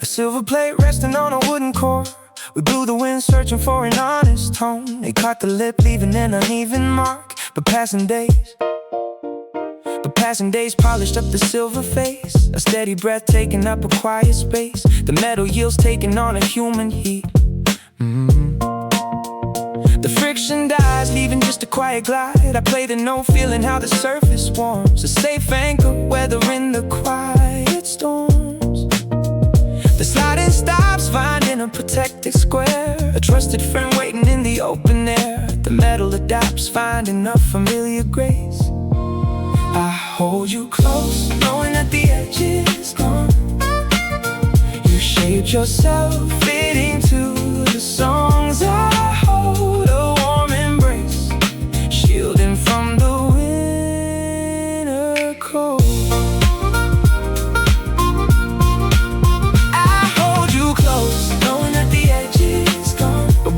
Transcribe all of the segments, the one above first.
Silver plate resting on a wooden core. We blew the wind searching for an honest tone. They caught the lip leaving an uneven mark. But passing days polished up the silver face. A steady breath taking up a quiet space. The metal yields taking on a human heat. The friction dies, leaving just a quiet glide. I play the note, feeling how the surface warms. A safe anchor, weathering the quiet storms. The sliding stops, finding a protected square. A trusted friend waiting in the open air. The metal adapts, finding a familiar grace. I hold you close, knowing that the edge is gone. You shaped yourself, fitting to the songs I hold. A warm embrace, shielding from the winter cold.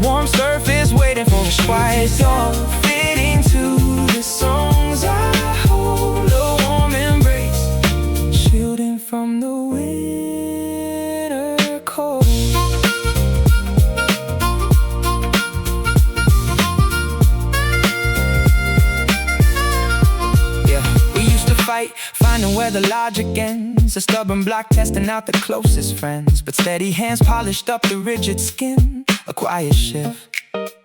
Warm surface waiting for a quiet door. Fitting to the songs I hold. A warm embrace, shielding from the winter cold. Yeah, we used to fight, finding where the logic ends. A stubborn block testing out the closest friends. But steady hands polished up the rigid skin. A quiet shift,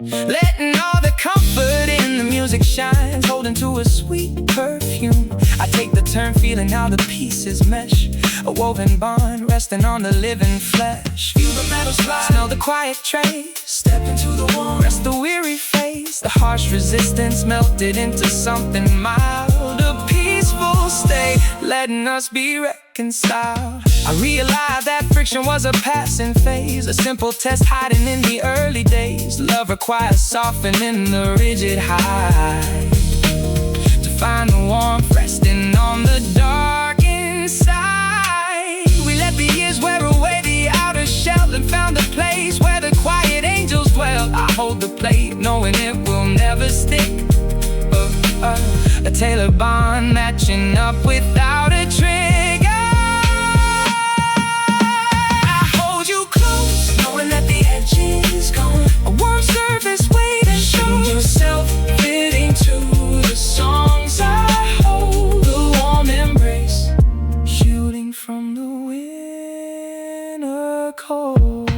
letting all the comfort in the music shines. Holding to a sweet perfume. I take the turn, feeling how the pieces mesh. A woven bond resting on the living flesh. Feel the metal slide, smell the quiet trace. Step into the warmth, rest the weary face. The harsh resistance melted into something mild. A peaceful state, letting us be reconciled. I realized that friction was a passing phase. A simple test hiding in the early days. Love requires softening the rigid hide. To find the warmth resting on the dark inside. We let the years wear away the outer shell and found a place where the quiet angels dwell. I hold the plate knowing it will never stick. A Tailor bond matching up without a trigger. I hold you close, knowing that the edge is gone. A warm surface waiting, show yourself fitting to the songs I hold. A warm embrace, shielding from the winter cold.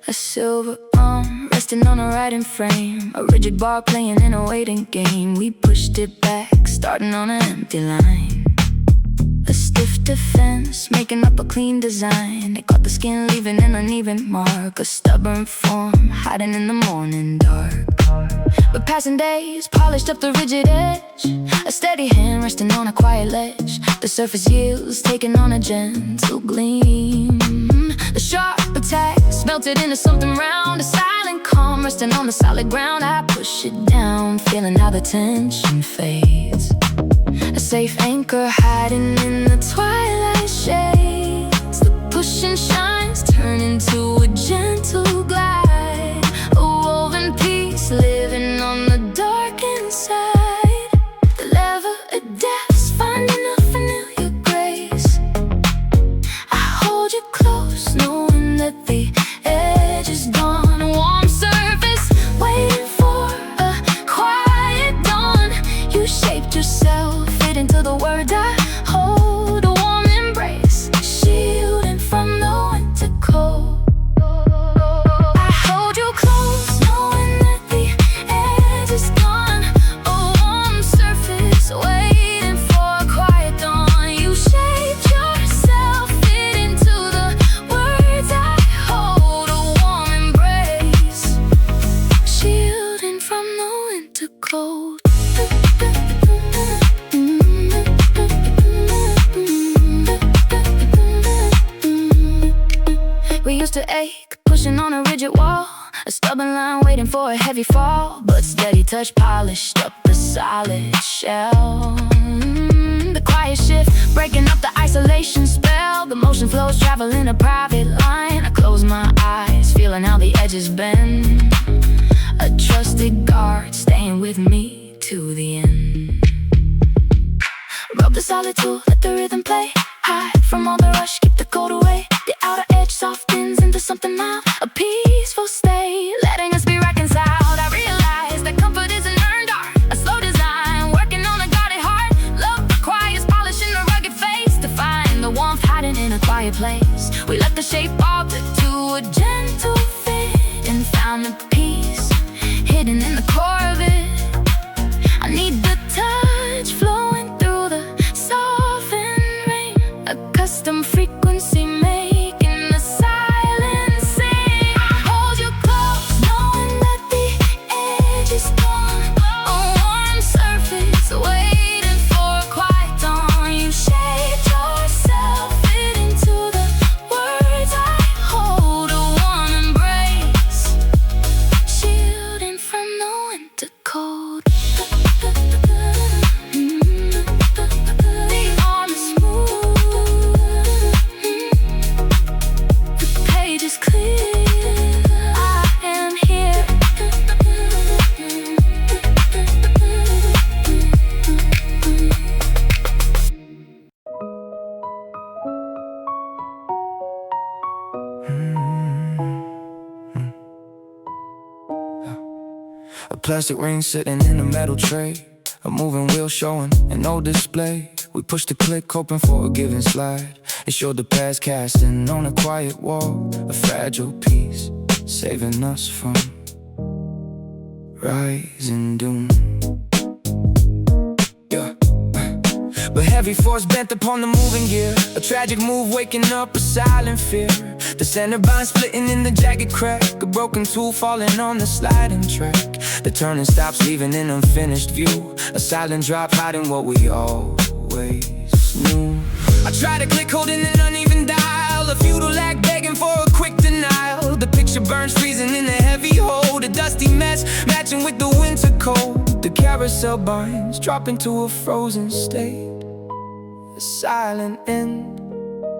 A silver arm resting on a writing frame. A rigid bar playing in a waiting game. We pushed it back, starting on an empty line. A stiff defense, making up a clean design. It caught the skin, leaving an uneven mark. A stubborn form, hiding in the morning dark. But passing days polished up the rigid edge. A steady hand resting on a quiet ledge. The surface yields taking on a gentle gleam. The sharp attacks melted into something round. A silent calm resting on the solid ground. I push it down, feeling how the tension fades. A safe anchor hiding in the twilight shades. The push and shines turn into a gentle glide. A woven piece living on the dark inside. The lever adapts, finding a familiar grace. I hold you close, knowing that the edge is gone. A warm surface, waiting for a quiet dawn. You shaped yourself, fit into the word I hold. A warm embrace, shielding from the winter cold. rigid wall, a stubborn line waiting for a heavy fall, but steady touch polished up the solid shell. The quiet shift, breaking up the isolation spell. The motion flows, traveling a private line. I close my eyes, feeling how the edges bend. A trusted guard staying with me to the end. Rub the solid tool, let the rhythm play. Hide from all the rush, keep the cold away. The outer edge softens into something mild, a peaceful state, letting us be reconciled. I realize that comfort isn't earned art, a slow design, working on a guarded heart. Love requires polishing a rugged face to find the warmth hiding in a quiet place. We let the shape alter to a gentle fit and found the peace hidden in the core of it. I need the touch flowing through the softened rain, a custom frequency making the silence sing. Hold you close, knowing that the edge is gone, a warm surface waiting for a quiet dawn. You shaped yourself, fit into the words I hold, a warm embrace, shielding from the winter cold. The arm is smooth, the page is clear, I am here. A plastic ring sitting in a metal tray, a moving wheel showing an old display. We pushed the click, hoping for a given slide. It showed the past casting on a quiet wall, a fragile piece, saving us from rising doom. Yeah. But heavy force bent upon the moving gear, a tragic move waking up a silent fear. The center bind splitting in the jagged crack, a broken tool falling on the sliding track. The turning stops, leaving an unfinished view, a silent drop hiding what we always knew. I try to click, holding an uneven dial, a futile act begging for a quick denial. The picture burns, freezing in a heavy hold, a dusty mess matching with the winter cold. The carousel binds, dropping to a frozen state, a silent end,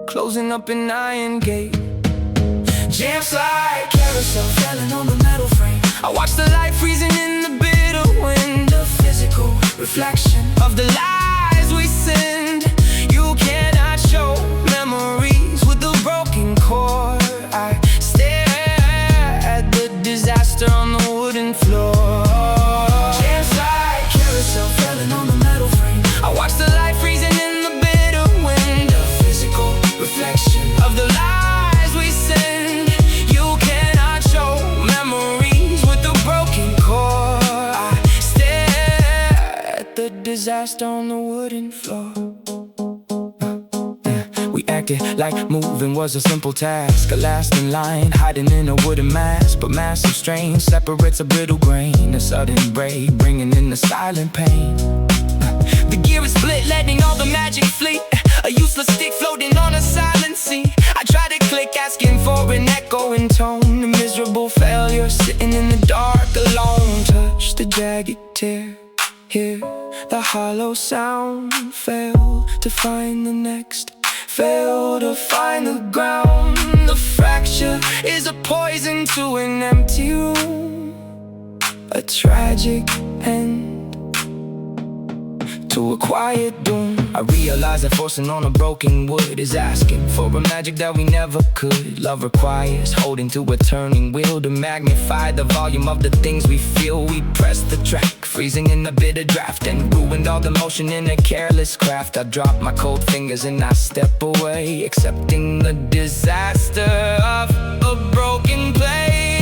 closing up an iron gate. Jam slide, carousel falling on the metal frame. I watch the light freezing in the bitter wind, a physical reflection of the lies we send. You cannot show memories with a broken core. I stare at the disaster on the wooden floor. Jam slide, carousel falling on the metal frame. I watch the light freezing in the bitter wind, a physical reflection of the lies we send. You cannot show memories with a broken core. I stare at the disaster on the wooden floor. We acted like moving was a simple task, a lasting line hiding in a wooden mask. But massive strain separates a brittle grain, a sudden break bringing in the silent pain. The gear is split, letting all the magic flee, a useless stick floating on a silent sea. I try to click, asking for an echoing tone, a miserable failure sitting in the dark alone. Touch the jagged tear, hear the hollow sound, fail to find the next, fail to find the ground. The fracture is a poison to an empty room, a tragic end to a quiet doom. I realize that forcing on a broken wood is asking for a magic that we never could. Love requires holding to a turning wheel to magnify the volume of the things we feel. We press the track, freezing in a bitter draft, and ruined all the motion in a careless craft. I drop my cold fingers and I step away, accepting the disaster of a broken play.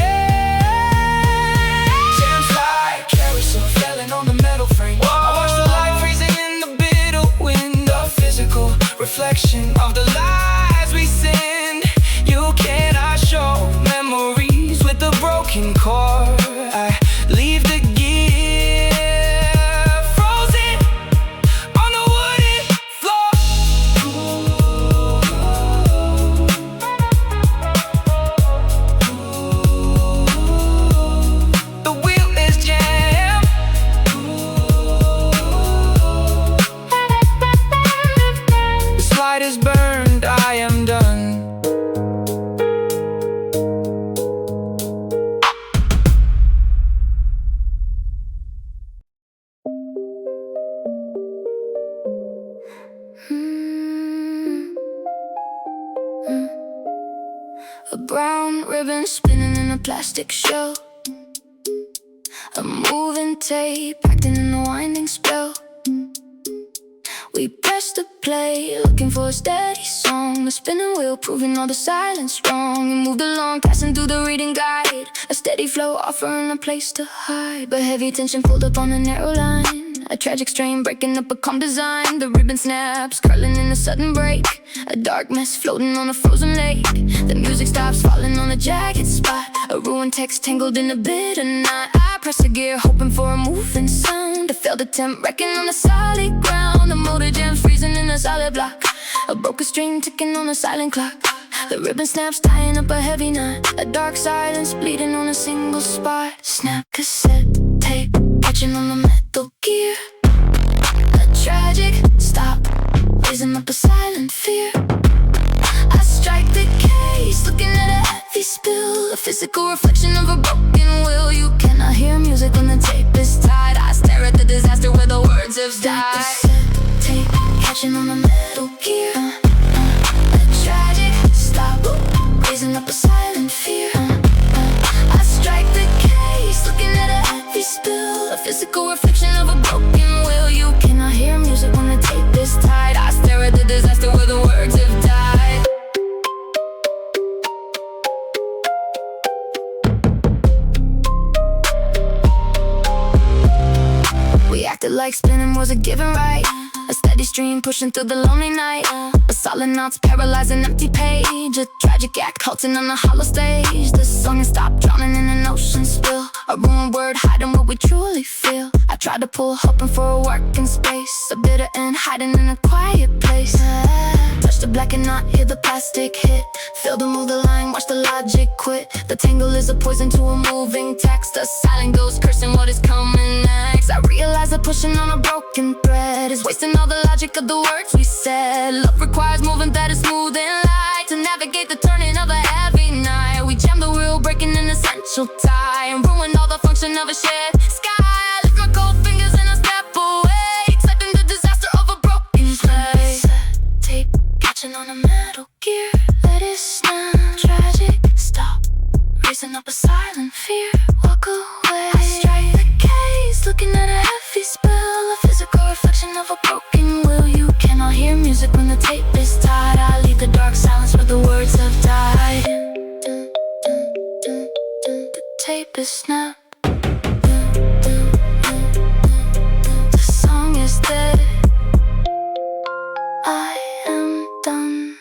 Jam slide, carousel falling on the metal frame. I watch the light freezing in the bitter wind, a physical reflection of the lies we send. You cannot show memories with a broken core. I leave the gear frozen on the wooden floor. silence, spinning in a plastic shell. A moving tape, acting in a winding spell. We pressed the play, looking for a steady song. The spinning wheel, proving all the silence wrong. And moved along, passing through the reading guide. A steady flow, offering a place to hide. But heavy tension pulled up on a narrow line. A tragic strain, breaking up a calm design. The ribbon snaps, curling in a sudden break. A dark mess floating on a frozen lake. The music stops, falling on a jagged spot. A ruined text tangled in a bitter knot. I press the gear, hoping for a moving sound. A failed attempt, wrecking on the solid ground. The motor jams, freezing in a solid block. A broken string, ticking on a silent clock. The ribbon snaps, tying up a heavy knot. A dark silence, bleeding on a single spot. Snap, cassette, tape, catching on the metal gear. A tragic stop, raising up a silent fear. I strike the case, looking at a heavy spill. A physical reflection of a broken will. You cannot hear music when the tape is tied. I stare at the disaster where the words have died. Cassette, tape, catching on the metal gear. A tragic stop, raising up a silent fear. I strike the case, looking at a heavy spill. A physical reflection of a broken will. You cannot hear music when the tape is tied. I stare at the disaster where the words have died. We acted like spinning was a given right. A steady stream pushing through the lonely night. A solid notes paralyze an empty page. A tragic act halting on a hollow stage. The song has stopped, drowning in an ocean spill. A ruined word hiding what we truly feel. I tried to pull, hoping for a working space. A bitter end hiding in a quiet place. Touch the black and not hear the plastic hit. Fail to move the line, watch the logic quit. The tangle is a poison to a moving text. A silent ghost cursing what is coming next. I realize that pushing on a broken thread is wasting all the logic of the words we said. Love requires movement that is smooth and light to navigate the turning of a heavy night. We jam the wheel, breaking an essential tie and ruin all the function of a shared sky. I lift my cold fingers and I step away, accepting the disaster of a broken play. Tape catching on a metal gear. Let it snap. Tragic stop, raising up a silent fear. Walk away. I strike the case, looking at a heavy spill. A physical reflection of a broken will. You cannot hear music when the tape is tied. I leave the dark silence where the words have died. The tape is snapped. The song is dead. I am done.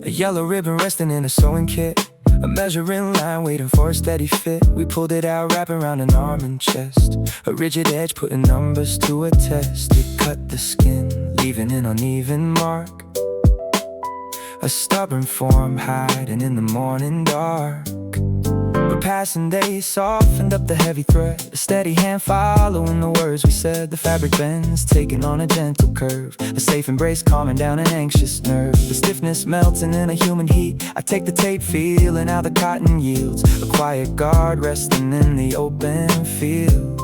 A yellow ribbon resting in a sewing kit. A measuring line waiting for a steady fit. We pulled it out, wrap around an arm and chest. A rigid edge putting numbers to a test. It cut the skin, leaving an uneven mark. A stubborn form hiding in the morning dark. But passing days softened up the heavy thread. A steady hand following the words we said. The fabric bends, taking on a gentle curve. A safe embrace calming down an anxious nerve. The stiffness melting in a human heat. I take the tape, feeling how the cotton yields. A quiet guard resting in the open fields.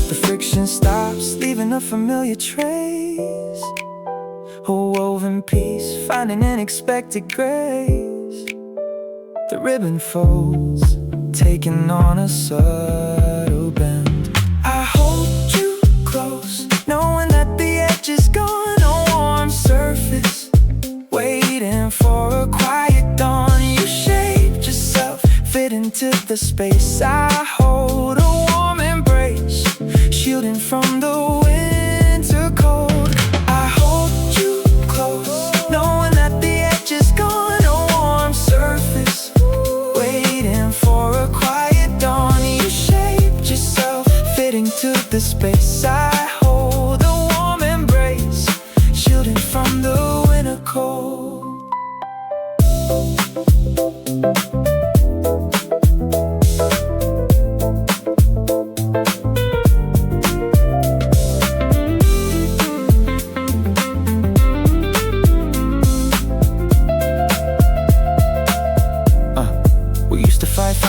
The friction stops, leaving a familiar trace. A woven piece, finding unexpected grace. The ribbon folds, taking on a subtle bend. I hold you close, knowing that the edge is gone. A warm surface, waiting for a quiet dawn. You shaped yourself, fit into the space. I hold a warm embrace, shielding from the winter cold. I hold you close, knowing that the edge is gone. A warm surface, waiting for a quiet dawn. You shaped yourself, fitting to the space. I hold a warm embrace, shielding from the winter cold.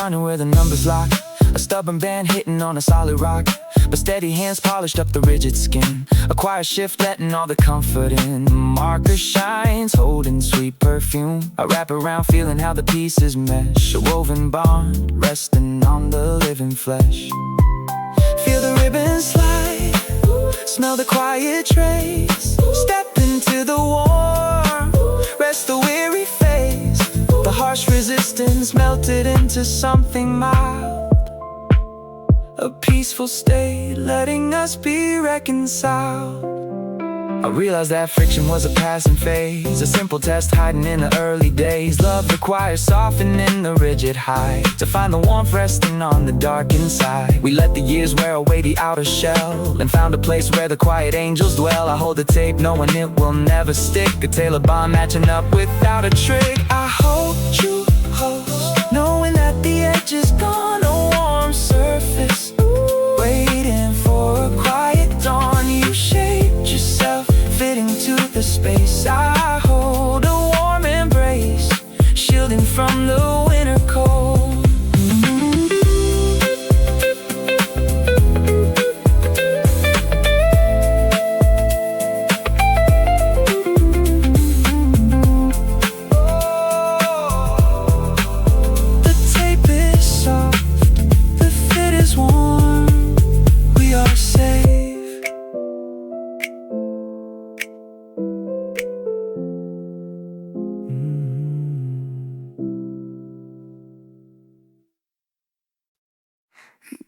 shining where the numbers lock. A stubborn band hitting on a solid rock, but steady hands polished up the rigid skin. A quiet shift letting all the comfort in. The marker shines, holding sweet perfume. I wrap around feeling how the pieces mesh. A woven bond, resting on the living flesh. Feel the ribbons slide, smell the quiet trace. Step into the warm, rest the weary face. The harsh resistance melted into something mild. A peaceful state, letting us be reconciled. I realized that friction was a passing phase, a simple test hiding in the early days. Love requires softening the rigid hide, to find the warmth resting on the dark inside. We let the years wear away the outer shell, and found a place where the quiet angels dwell. I hold the tape knowing it will never stick, a Tailor bond matching up without a trick. I hold you close, knowing that the edge is gone. A warm surface, waiting for a quiet dawn. You shaped yourself, fitting to the space. I hold a warm embrace, shielding from the winter cold.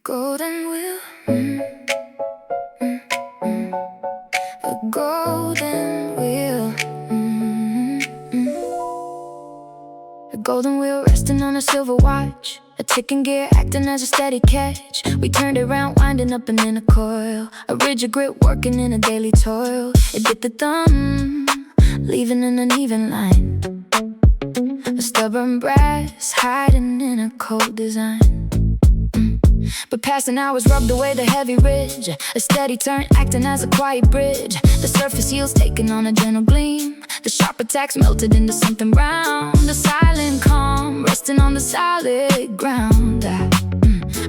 Golden wheel, the golden wheel, the golden wheel resting on a silver watch, a ticking gear acting as a steady catch. We turned it round, winding up and in a coil, a rigid grip working in a daily toil. It bit the thumb, leaving an uneven line, a stubborn brass hiding in a cold design. But passing hours rubbed away the heavy ridge, a steady turn acting as a quiet bridge. The surface heels taking on a gentle gleam, the sharp attacks melted into something round. The silent calm resting on the solid ground.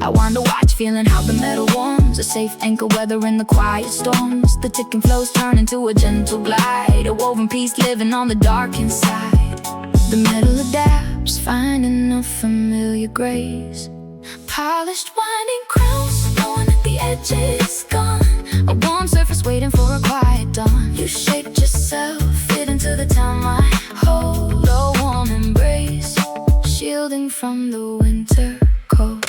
I wind a watch, feeling how the metal warms, a safe anchor weathering the quiet storms. The ticking flows turn into a gentle glide, a woven piece living on the dark inside. The metal adapts, finding a familiar grace. Polished winding crowns, knowing that the edge is gone. A warm surface waiting for a quiet dawn. You shaped yourself, fit into the time I hold. A warm embrace, shielding from the winter cold.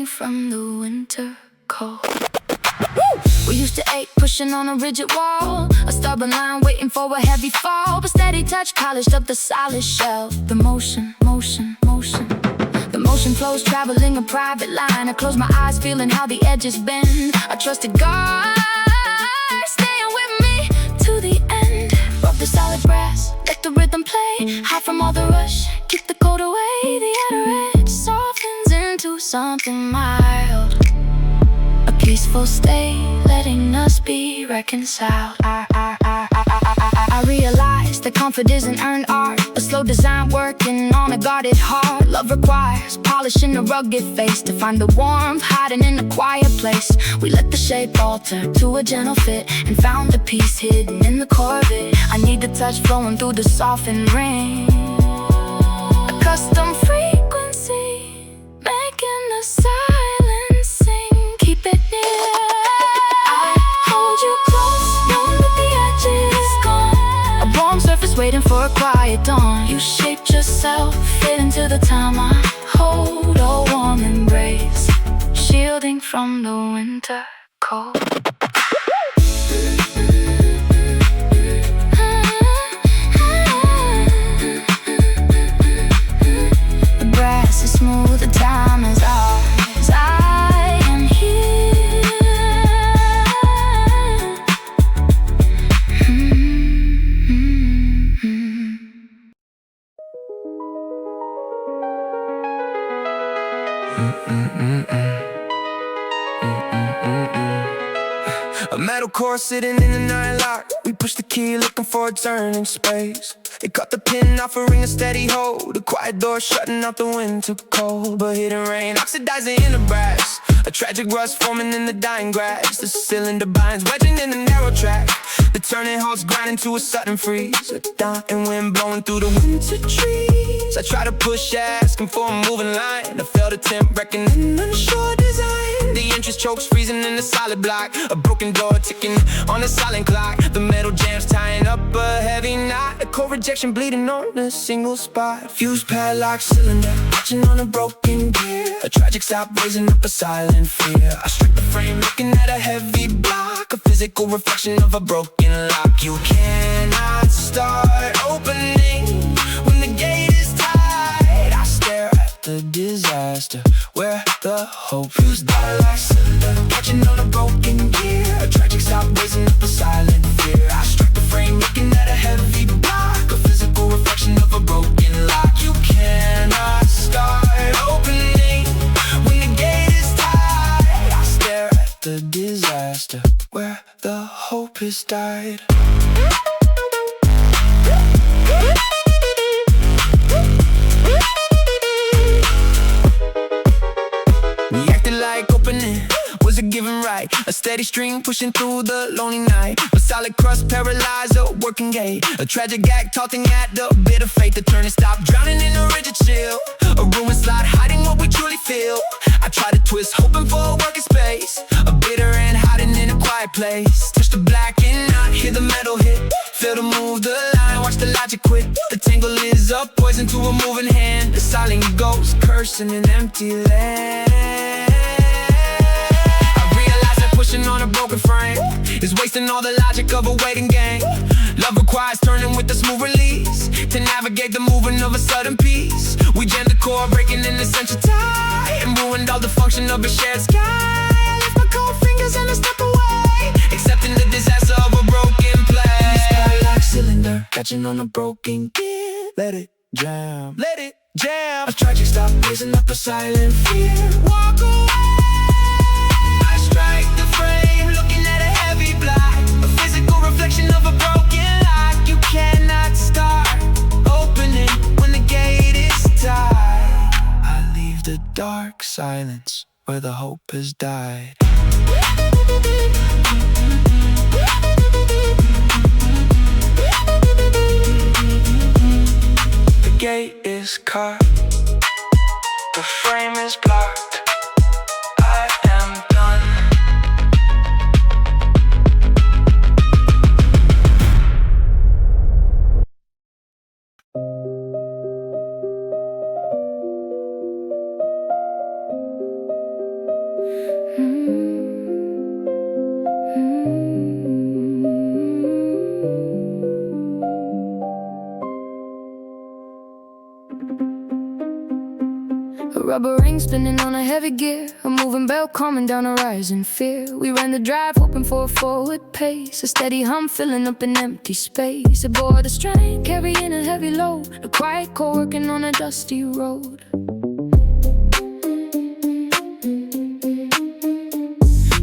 From the winter cold. We used to ache, pushing on a rigid wall, a stubborn line waiting for a heavy fall. But steady touch polished up the solid shell. The motion, motion, motion, the motion flows traveling a private line. I close my eyes feeling how the edges bend. I trusted God, staying with me to the end. Rub the solid brass, let the rhythm play. Hide from all the rush, keep the cold away. The outer edge softens into something mild, a peaceful state, letting us be reconciled. I realize that comfort isn't earned art, a slow design working on a guarded heart. Love requires polishing a rugged face, to find the warmth hiding in a quiet place. We let the shape alter to a gentle fit, and found the peace hidden in the core of it. I need the touch flowing through the softened ring, a custom frequency, making the silence sing. Keep it near, I hold you close, knowing that the edge is gone. A warm surface waiting for a quiet dawn. You shaped yourself, fit into the time I hold. A warm embrace, shielding from the winter cold. Smooth, the time is ours. I am here. metal core sitting in the night lock. We push the key looking for a turning space. It cut the pin, offering a steady hold. A quiet door shutting out the winter cold. But hidden rain oxidizing in the brass. A tragic rust forming in the dying grass. The cylinder binds wedging in the narrow track. The turning halts grinding to a sudden freeze. A dying wind blowing through the winter trees. I try to push, asking for a moving line. I failed attempt, reckoning unsure design. The entrance chokes freezing in the solid block. A broken door ticking on a silent clock. The metal jams tying up a heavy knot. A cold rejection bleeding on a single spot. Fuse padlock cylinder catching on a broken gear. A tragic stop raising up a silent fear. I strike the frame looking at a heavy block. A physical reflection of a broken lock. You cannot start opening when the gate is tied. I stare at the disaster where the hope is. Padlock cylinder catching on a broken gear. A tragic stop raising up a silent fear. I strike the frame looking at a heavy block. A physical reflection of a broken lock. You cannot start opening when the gate is tied. I stare at the disaster where the hope has died. We acted like opening was a given right. A steady stream pushing through the lonely night. A solid crust paralyzed a working gate. A tragic act taunting at the bit of fate. The turning stop drowning in a rigid chill. A ruined slot hiding what we truly feel. I try to twist hoping for a working space. A bitter end hiding in a quiet place. Touch the black and not hear the metal hit. Fail to move the line, watch the logic quit. The tangle is up, poison to a moving hand. The silent ghost cursing an empty land. Pushing on a broken frame is wasting all the logic of a waiting game. Love requires turning with a smooth release to navigate the movement of a sudden peace. We jammed the core, breaking an essential tie, and ruined all the function of a shared sky. I lift my cold fingers and I step away, accepting the disaster of a broken play. Padlock cylinder catching on a broken gear. Let it jam, let it jam. A tragic stop raising up a silent fear. Walk away. Strike the frame, looking at a heavy block. A physical reflection of a broken lock. You cannot start opening when the gate is tied. I leave the dark silence where the hope has died. The gate is cut. The frame is blocked. I am done. A rubber ring spinning on a heavy gear. A moving bell calming down a rising fear. We ran the drive hoping for a forward pace. A steady hum filling up an empty space. Aboard a train carrying a heavy load. A quiet core working on a dusty road.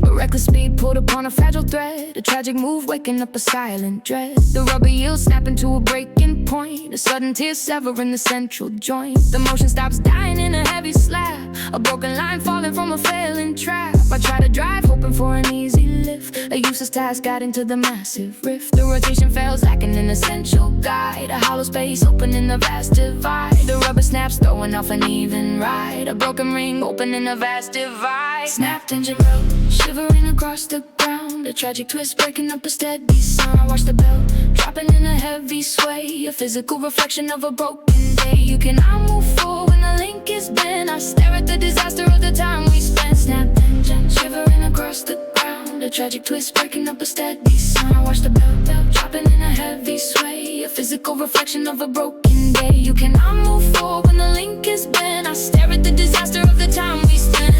Reckless speed pulled upon a fragile thread. A tragic move waking up a silent dread. The rubber yield snapping to a breaking point. A sudden tear severing the central joint. The motion stops dying in a heavy slab. A broken line falling from a failing trap. I try to drive hoping for an easy lift. A useless task adding to the massive rift. The rotation fails lacking an essential guide. A hollow space opening the vast divide. The rubber snaps throwing off an even ride. A broken ring opening a vast divide. Snapped engine broke, shivering across the ground. A tragic twist breaking up a steady sound. I watch the bell dropping in a heavy sway. A physical reflection of a broken day. You cannot move forward when the link is bent. I stare at the disaster of the time we spent. Snapped engine shivering across the ground. A tragic twist breaking up a steady sound. I watch the bell dropping in a heavy sway. A physical reflection of a broken day. You cannot move forward when the link is bent. I stare at the disaster of the time we spent.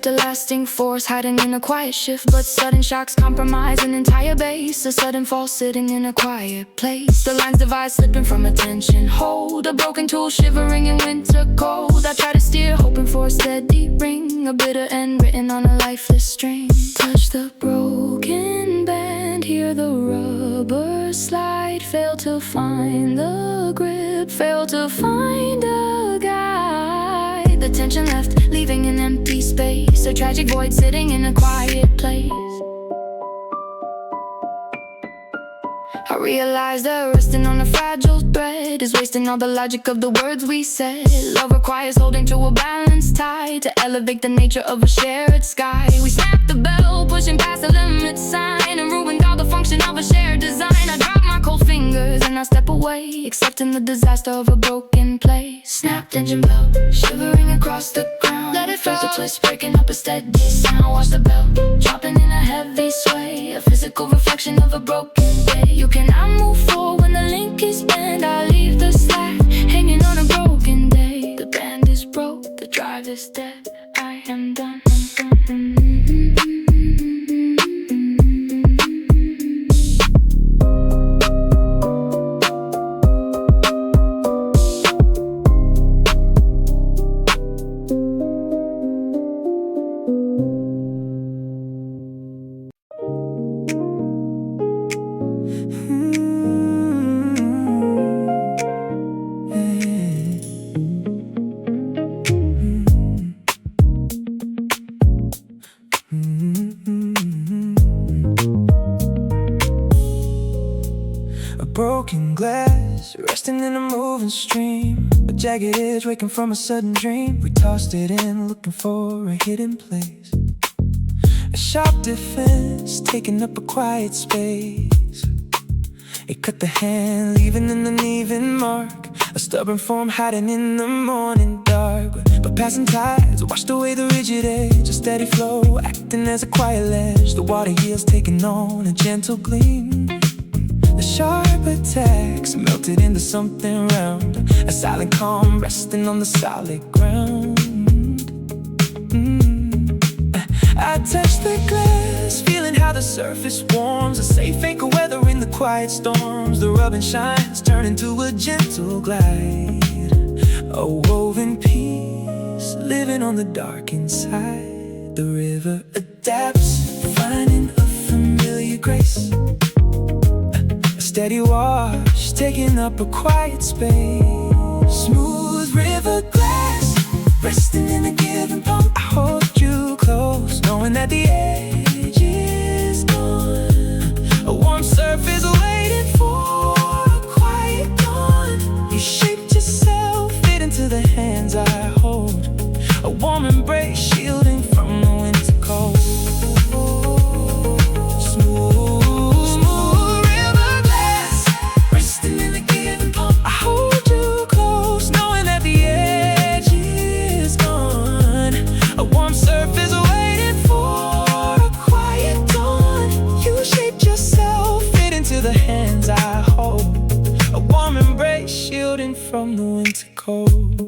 lift, a lasting force hiding in a quiet shift. But sudden shocks compromise an entire base. A sudden fall sitting in a quiet place. The lines divide, slipping from attention. Hold a broken tool, shivering in winter cold. I try to steer, hoping for a steady ring. A bitter end written on a lifeless string. Touch the broken band, hear the rubber slide. Fail to find the grip, fail to find a guide. The tension left, leaving an empty space. A tragic void sitting in a quiet place. I realize that resting on a fragile thread is wasting all the logic of the words we said. Love requires holding to a balanced tide to elevate the nature of a shared sky. We snapped the bell, pushing past the limit sign, and ruined all the function of a shared design. I drop my cold fingers and I step away, accepting the disaster of a broken place. Snapped engine bell, shivering across the ground. Let it fall, the twist breaking up a steady sound. Watch the bell, dropping in a heavy sway, a physical reflection of a broken day. You cannot move forward when the link is bent. I leave the slack hanging on a broken day. The band is broke, the drive is dead. I am done. Broken glass, resting in a moving stream. A jagged edge waking from a sudden dream. We tossed it in, looking for a hidden place. A sharp defense, taking up a quiet space. It cut the hand, leaving an uneven mark. A stubborn form hiding in the morning dark. But passing tides washed away the rigid edge. A steady flow, acting as a quiet ledge. The water heels taking on a gentle gleam. The sharp attacks melted into something round. A silent calm resting on the solid ground. I touch the glass, feeling how the surface warms. A safe anchor weathering the quiet storms. The rubbing shines turn into a gentle glide. A woven peace living on the dark inside. The river adapts, finding a familiar grace. Steady wash, taking up a quiet space. Smooth river glass, resting in a given pump. I hold you close, knowing that the edge is gone. A warm surface waiting for a quiet dawn. You shaped yourself, fit into the hands I hold. A warm embrace, shielding from the winter cold. From the winter cold.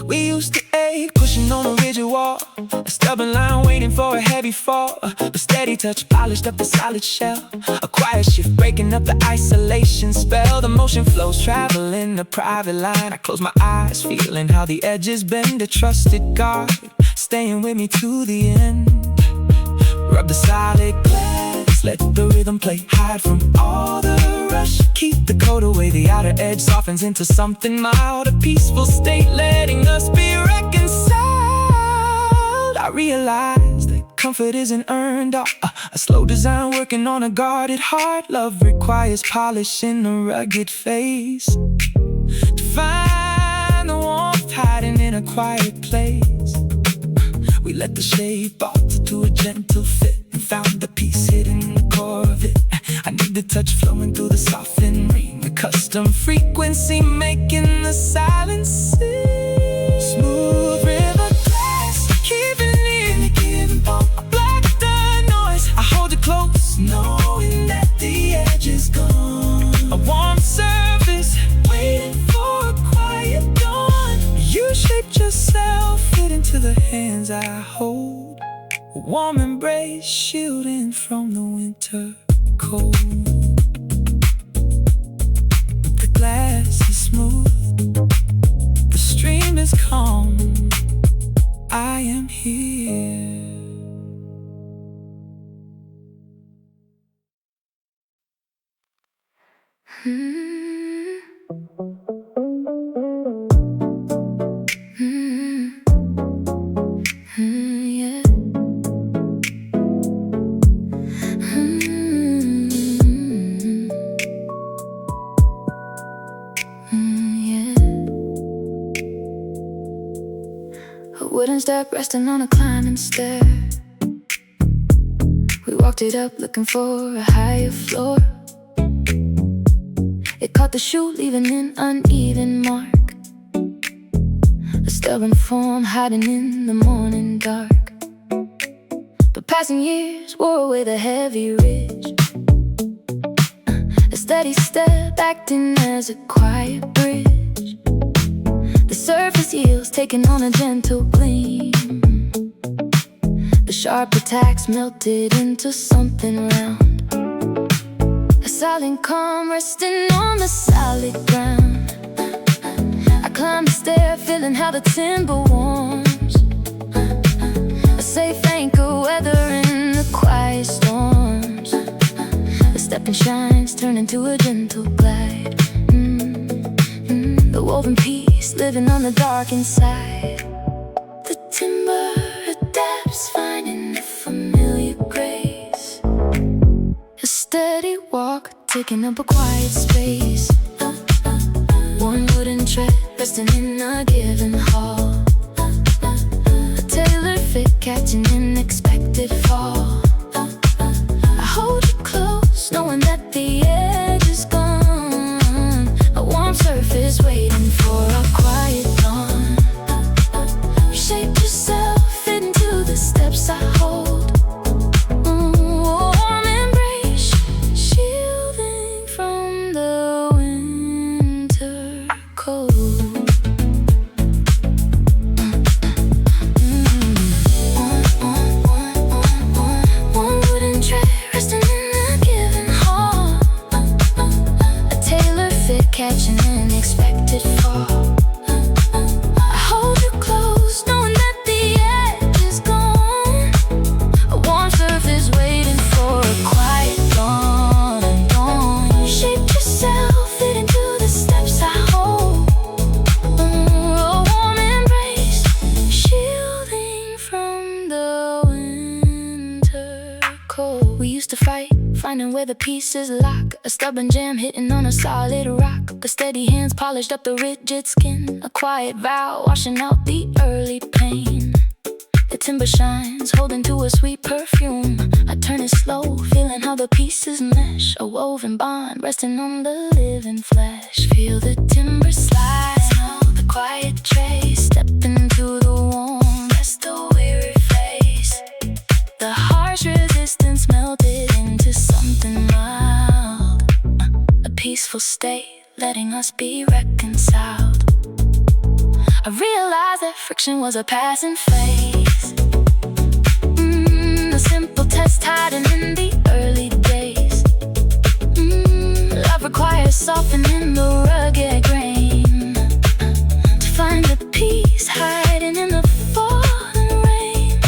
We used to ache, pushing on a rigid wall. A stubborn line waiting for a heavy fall. A steady touch polished up the solid shell. A quiet shift breaking up the isolation spell. The motion flows traveling a private line. I close my eyes, feeling how the edges bend. A trusted guard, staying with me to the end. Rub the solid glass, let the rhythm play. Hide from all the rush, keep the cold away. The outer edge softens into something mild. A peaceful state letting us be reconciled. I realize that comfort isn't earned. A slow design working on a guarded heart. Love requires polish in a rugged face. To find the warmth hiding in a quiet place. We let the shape alter to a gentle fit, and found the peace hidden in the core of it. I need the touch flowing through the softened ring. A custom frequency making the silence sing. Smooth river glass, keeping in the given pump. I block the noise, I hold it close, knowing that the edge is gone. A warm surface hands I hold, a warm embrace shielding from the winter cold. The glass is smooth, the stream is calm, I am here. Wooden step resting on a climbing stair. We walked it up looking for a higher floor. It caught the shoe leaving an uneven mark, a stubborn form hiding in the morning dark. But passing years wore away the heavy ridge. A steady step acting as a quiet bridge. The surface yields taking on a gentle gleam. The sharp attacks melted into something round, a silent calm resting on the solid ground. I climbed the stair feeling how the timber warms, a safe anchor weathering the quiet storms. The stepping shines turn into a gentle glide. The woven piece living on the dark inside. The timber adapts, finding a familiar grace. A steady walk, taking up a quiet space. One wooden tread resting in a given hall. A tailored fit catching an unexpected fall. I hold you close, knowing that the edge is gone. A warm surface waiting for a quiet dawn. You shaped yourself, fit into the steps I hold. Warm embrace, shielding from the winter cold. One wooden tray resting in a given hall. A tailored fit catching an unexpected fall. I hold you close, knowing that the edge is gone. A warm surface waiting for a quiet dawn. You shaped yourself, fit into the steps I hold. A warm embrace, shielding from the winter cold. We used to fight, finding where the pieces lock. A stubborn jam hitting on a solid rock. The steady hands polished up the rigid skin. A quiet vow washing out the early pain. The timber shines, holding to a sweet perfume. I turn it slow, feeling how the pieces mesh. A woven bond resting on the living flesh. Feel the timber slide, smell the quiet trace. Step into the warm, rest a weary face. The harsh resistance melted into something mild. A peaceful state, letting us be reconciled. I realized that friction was a passing phase. A simple test hiding in the early days. Love requires softening the rugged grain to find the peace hiding in the falling rain.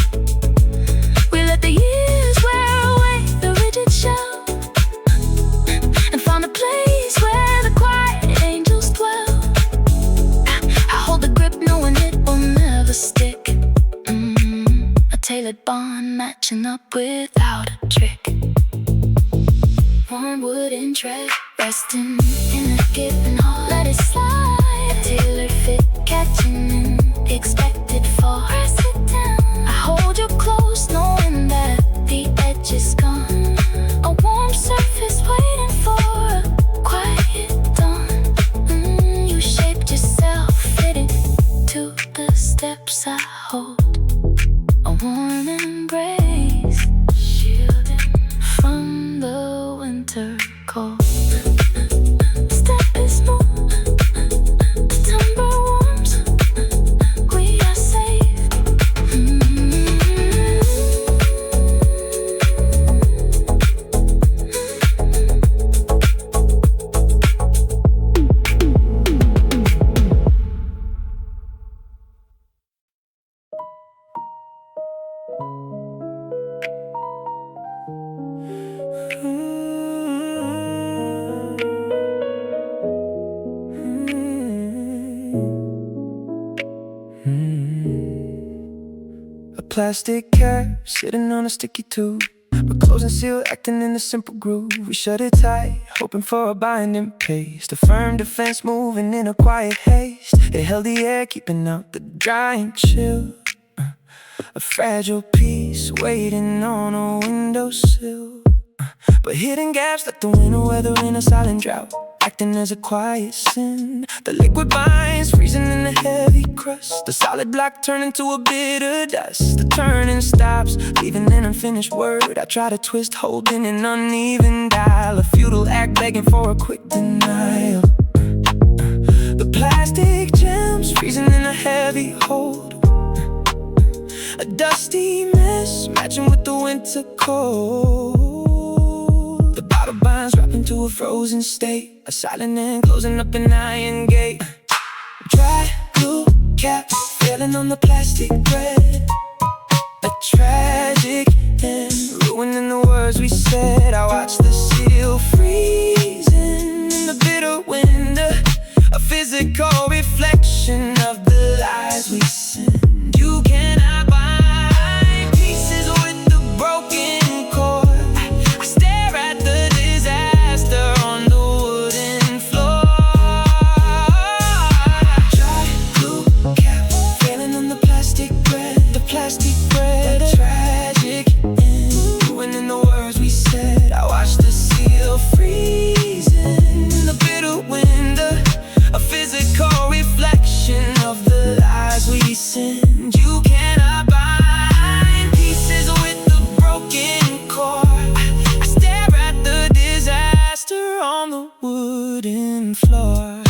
We let the years wear away the rigid shell and found a place where the quiet angels dwell. I hold the grip knowing it will never stick. A tailored bond matching up without a trick. Warm wooden tread resting in a given hall. Let it slide. A tailored fit catching an expected fall. Press it down. I hold you close knowing that the edge is gone. A warm surface waiting for a quiet dawn. You shaped yourself, fitting to the steps I hold. A warm embrace, shielding from the winter cold. Step is smooth, the timber warms, we are safe. plastic cap sitting on a sticky tube. We're closing seal, acting in a simple groove. We shut it tight, hoping for a binding pace. The firm defense moving in a quiet haste. It held the air, keeping out the drying chill. A fragile piece waiting on a windowsill. But hidden gaps like the winter weather in a silent drought, acting as a quiet sin. The liquid binds, freezing in the heavy crust. The solid block turning to a bitter dust. The turning stops, leaving an unfinished word. I try to twist, holding an uneven dial. A futile act begging for a quick denial. The plastic gems freezing in a heavy hold. A dusty mess matching with the winter cold. The bottle binds wrap into a frozen state. A silent end closing up an iron gate. Dry glue cap failing on the plastic bread. A tragic end ruining the words we said. I watch the seal freezing in the bitter wind. A physical reflection of the lies we send. You cannot buy pieces with the broken cord. I stare at the disaster on the wooden floor. Dry glue cap failing on the plastic bread. The plastic bread, a tragic end ruining the words we said. I watch the seal freezing in the bitter wind. A physical reflection of the lies we send. You cannot bind pieces with the broken cord. I stare at the disaster on the wooden floor.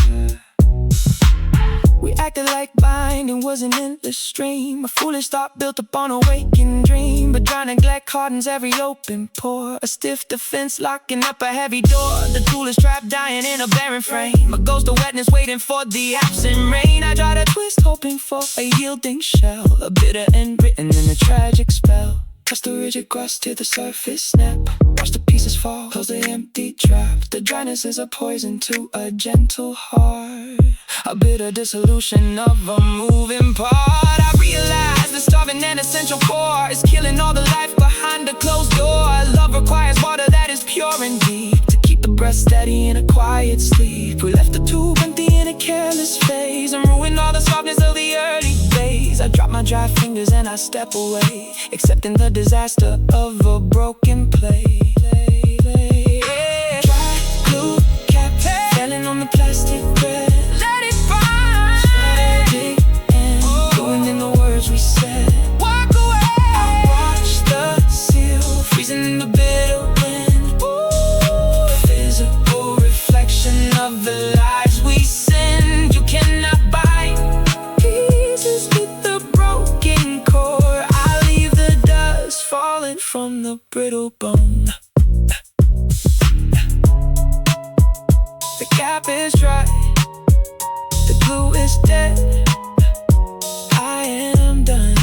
We acted like binding was an endless stream. A foolish thought built upon a waking dream. But dry neglect hardens every open pore. A stiff defense locking up a heavy door. The tool is trapped dying in a barren frame. A ghost of wetness waiting for the absent rain. I try to twist hoping for a yielding shell. A bitter end written in a tragic spell. Touch the rigid crust to the surface snap. Watch the pieces fall, close the empty trap. The dryness is a poison to a gentle heart. A bitter dissolution of a moving part. I realize the starving and essential core is killing all the life behind a closed door. Love requires water that is pure and deep to keep the breath steady in a quiet sleep. We left the tube empty in a careless phase and ruined all the softness of the early days. I drop my dry fingers and I step away, accepting the disaster of a broken play. Dry glue cap failing on the plastic bread. Let it burn. Tragic end ruining the words we said. Walk away. I watch the seal freezing in the bitter wind. Ooh, physical reflection of the lives we send. You cannot buy pieces with the broken core. I leave the dust falling from the brittle bone. The gap is dry, the glue is dead. I am done.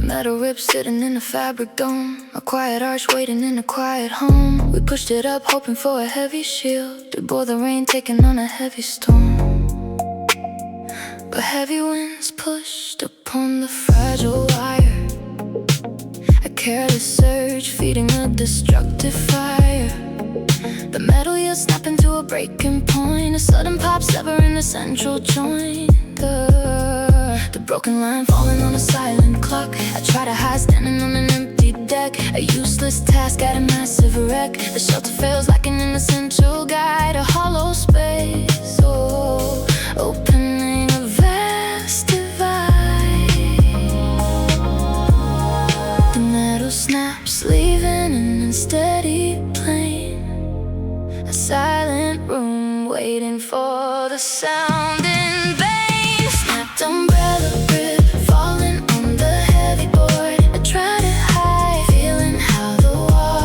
Metal rib sitting in a fabric dome. A quiet arch waiting in a quiet home. We pushed it up hoping for a heavy shield. We bore the rain taking on a heavy storm. But heavy winds pushed upon the fragile wire. A careless surge feeding a destructive fire. The metal yields snapping to a breaking point. A sudden pop severing the central joint. The broken line falling on a silent clock. I try to hide standing on an empty deck. A useless task at a massive wreck. The shelter fails like an inessential guide. A hollow space, oh, opening a vast divide. The metal snaps, leaving an unsteady plane. A silent room waiting for the sound in vain. Snapped umbrella rib falling on the heavy board. I try to hide, feeling how the wall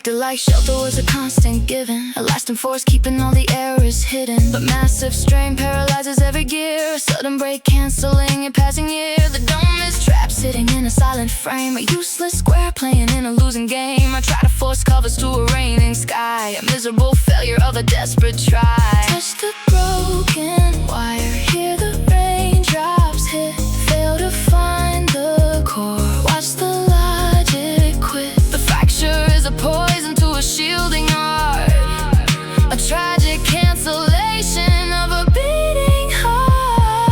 Acted like shelter was a constant given, a lasting force keeping all the errors hidden. But massive strain paralyzes every gear, a sudden break cancelling a passing year. The dome is trapped, sitting in a silent frame, a useless square playing in a losing game. I try to force covers to a raining sky, a miserable failure of a desperate try. Touch the broken wire, hear the raindrops hit, fail to find the core, watch the logic quit. The fracture is a poison to a shielding heart, a tragic cancellation of a beating heart.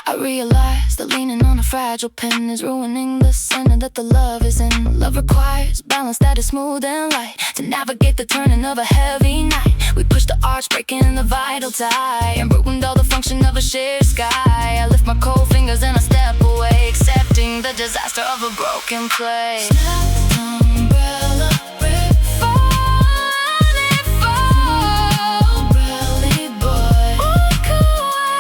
I realize that leaning on a fragile pen is ruining the center that the love is in. Love requires balance that is smooth and light to navigate the turning of a heavy night. We push the arch, breaking the vital tie, and ruined all the function of a shared sky. I lift my cold fingers and I step away, accepting the disaster of a broken play. Snap umbrella, rip, fall, it fall. Umbrella boy, walk away.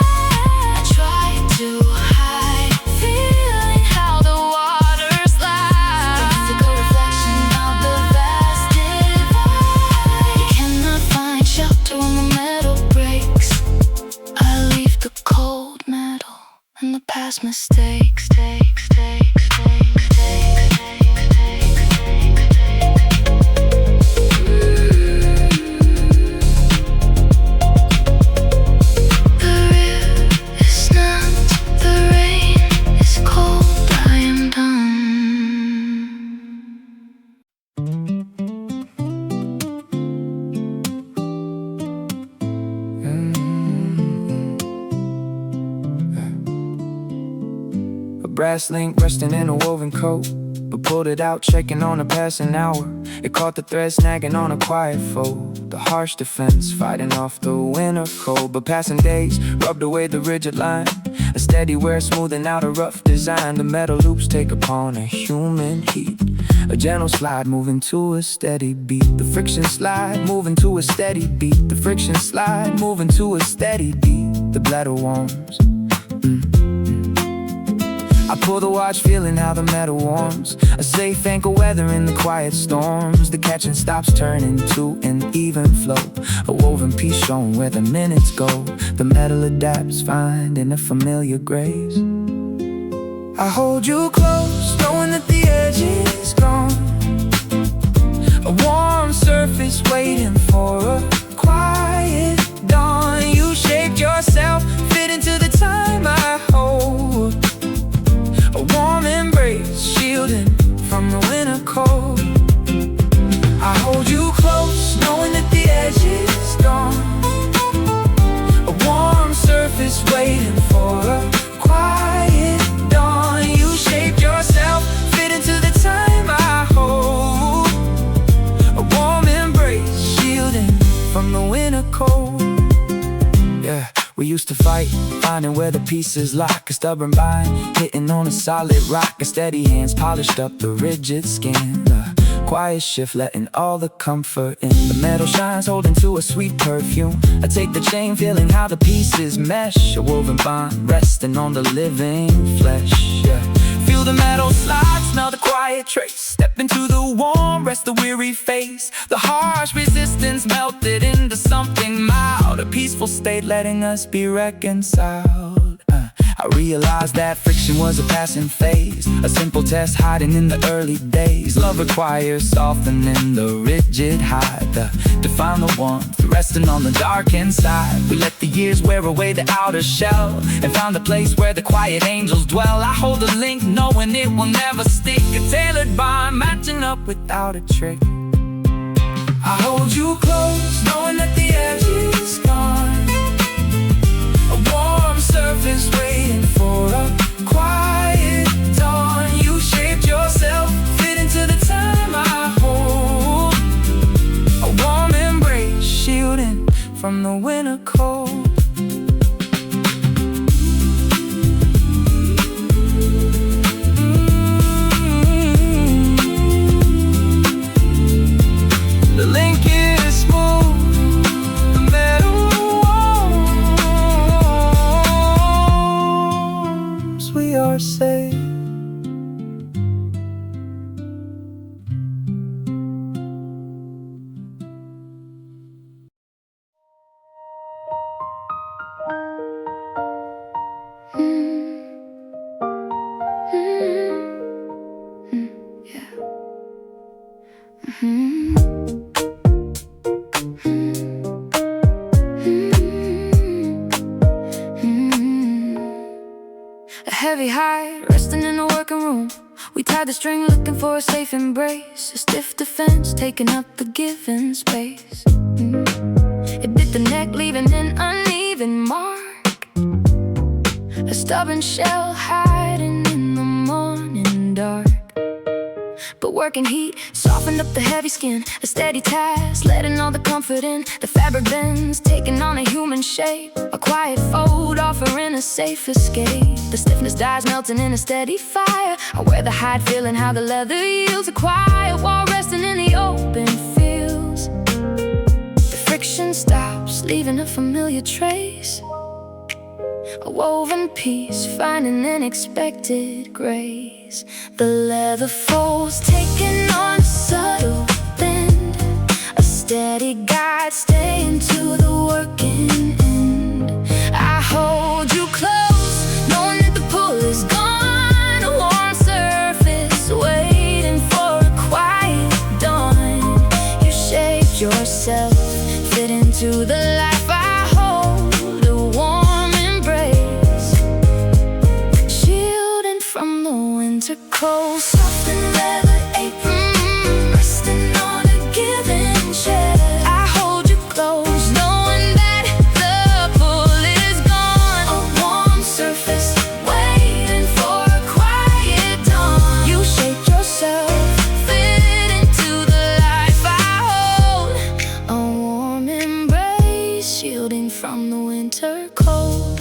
I try to hide, feeling how the water slides. The physical reflection of the vast divide. You cannot find shelter when the metal breaks. I leave the cold metal and the past mistakes. The rear is not, the rain is cold, I am done. A brass link resting in a woven coat, but pulled it out, checking on a passing hour. It caught the thread snagging on a quiet fold, the harsh defense fighting off the winter cold. But passing days rubbed away the rigid line, a steady wear smoothing out a rough design. The metal loops take upon a human heat, a gentle slide moving to a steady beat. The friction slide moving to a steady beat. The friction slide moving to a steady beat. The bladder warms. I pull the watch, feeling how the metal warms, a safe anchor weather in the quiet storms. The catching stops, turning to an even flow, a woven piece showing where the minutes go. The metal adapts, finding a familiar grace. I hold you close, knowing that the edge is gone, a warm surface waiting for a quiet dawn. You shaped yourself, fit into the time I hold, a warm embrace, shielding from the winter cold. I hold you close, knowing that the edge is gone, a warm surface waiting for a quiet dawn. You shaped yourself, fit into the time I hold, a warm embrace, shielding from the winter cold. Yeah. We used to fight, finding where the pieces lock, a stubborn bind, hitting on a solid rock. A steady hands polished up the rigid skin, a quiet shift letting all the comfort in. The metal shines, holding to a sweet perfume. I take the chain, feeling how the pieces mesh, a woven bond resting on the living flesh. Yeah. Feel the metal slide, smell the quiet trace, step into the warm, rest the weary face. The harsh resistance melted into something mild, a peaceful state letting us be reconciled. I realized that friction was a passing phase, a simple test hiding in the early days. Love requires softening the rigid hide, to find the warmth resting on the dark inside. We let the years wear away the outer shell, and found a place where the quiet angels dwell. I hold a link knowing it will never stick, a tailored bond matching up without a trick. I hold you close, knowing that the edge is gone, a warm surface waiting for a quiet dawn. You shaped yourself, fit into the time I hold, a warm embrace, shielding from the winter cold. The link is smooth, the metal warms, we are safe. A heavy hide, resting in the working room. We tied the string looking for a safe embrace. A stiff defense, taking up the given space. It bit the neck, leaving an uneven mark. A stubborn shell hiding in the morning dark. But working heat softened up the heavy skin. A steady task, letting all the comfort in. The fabric bends, taking on a human shape. A quiet fold, offering a safe escape. The stiffness dies, melting in a steady fire. I wear the hide, feeling how the leather yields. A quiet wall resting in the open fields. The friction stops, leaving a familiar trace. A woven piece, finding unexpected grace. The leather folds, taking on a subtle bend. A steady guide, staying to the working end. I hold you close, knowing that the pull is gone. A warm surface, waiting for a quiet dawn. You shaped yourself, fit into the life I hold. A warm embrace, shielding from the winter cold. Soft and leather apron, resting on a given chest. I hold you close, knowing that the pull is gone. A warm surface, waiting for a quiet dawn. You shaped yourself, fit into the life I hold. A warm embrace, shielding from the winter cold.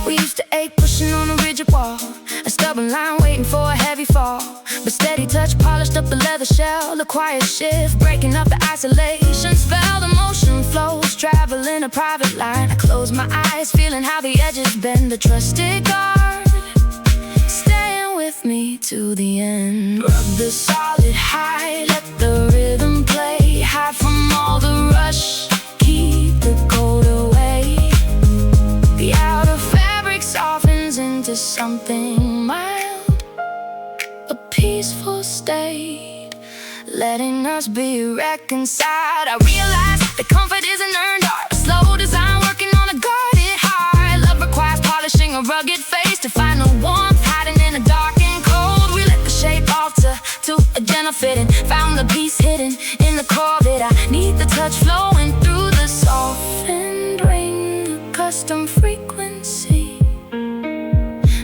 We used to ache, pushing on a rigid wall. A stubborn line waiting for a heavy fall. But steady touch polished up the leather shell. A quiet shift, breaking up the isolation spell. The motion flows, traveling a private line. I close my eyes, feeling how the edges bend. A trusted guard, staying with me to the end. Rub the solid high, let the rhythm play. Hide from all the rush, keep the cold away. The outer fabric softens into something mild. A peaceful state, letting us be reconciled. I realize that comfort isn't earned art. A slow design working on a guarded heart. Love requires polishing a rugged face to find the warmth hiding in the dark and cold. We let the shape alter to a gentle fitting. Found the peace hidden in the core that I need. The touch flowing through the softened ring. A custom frequency,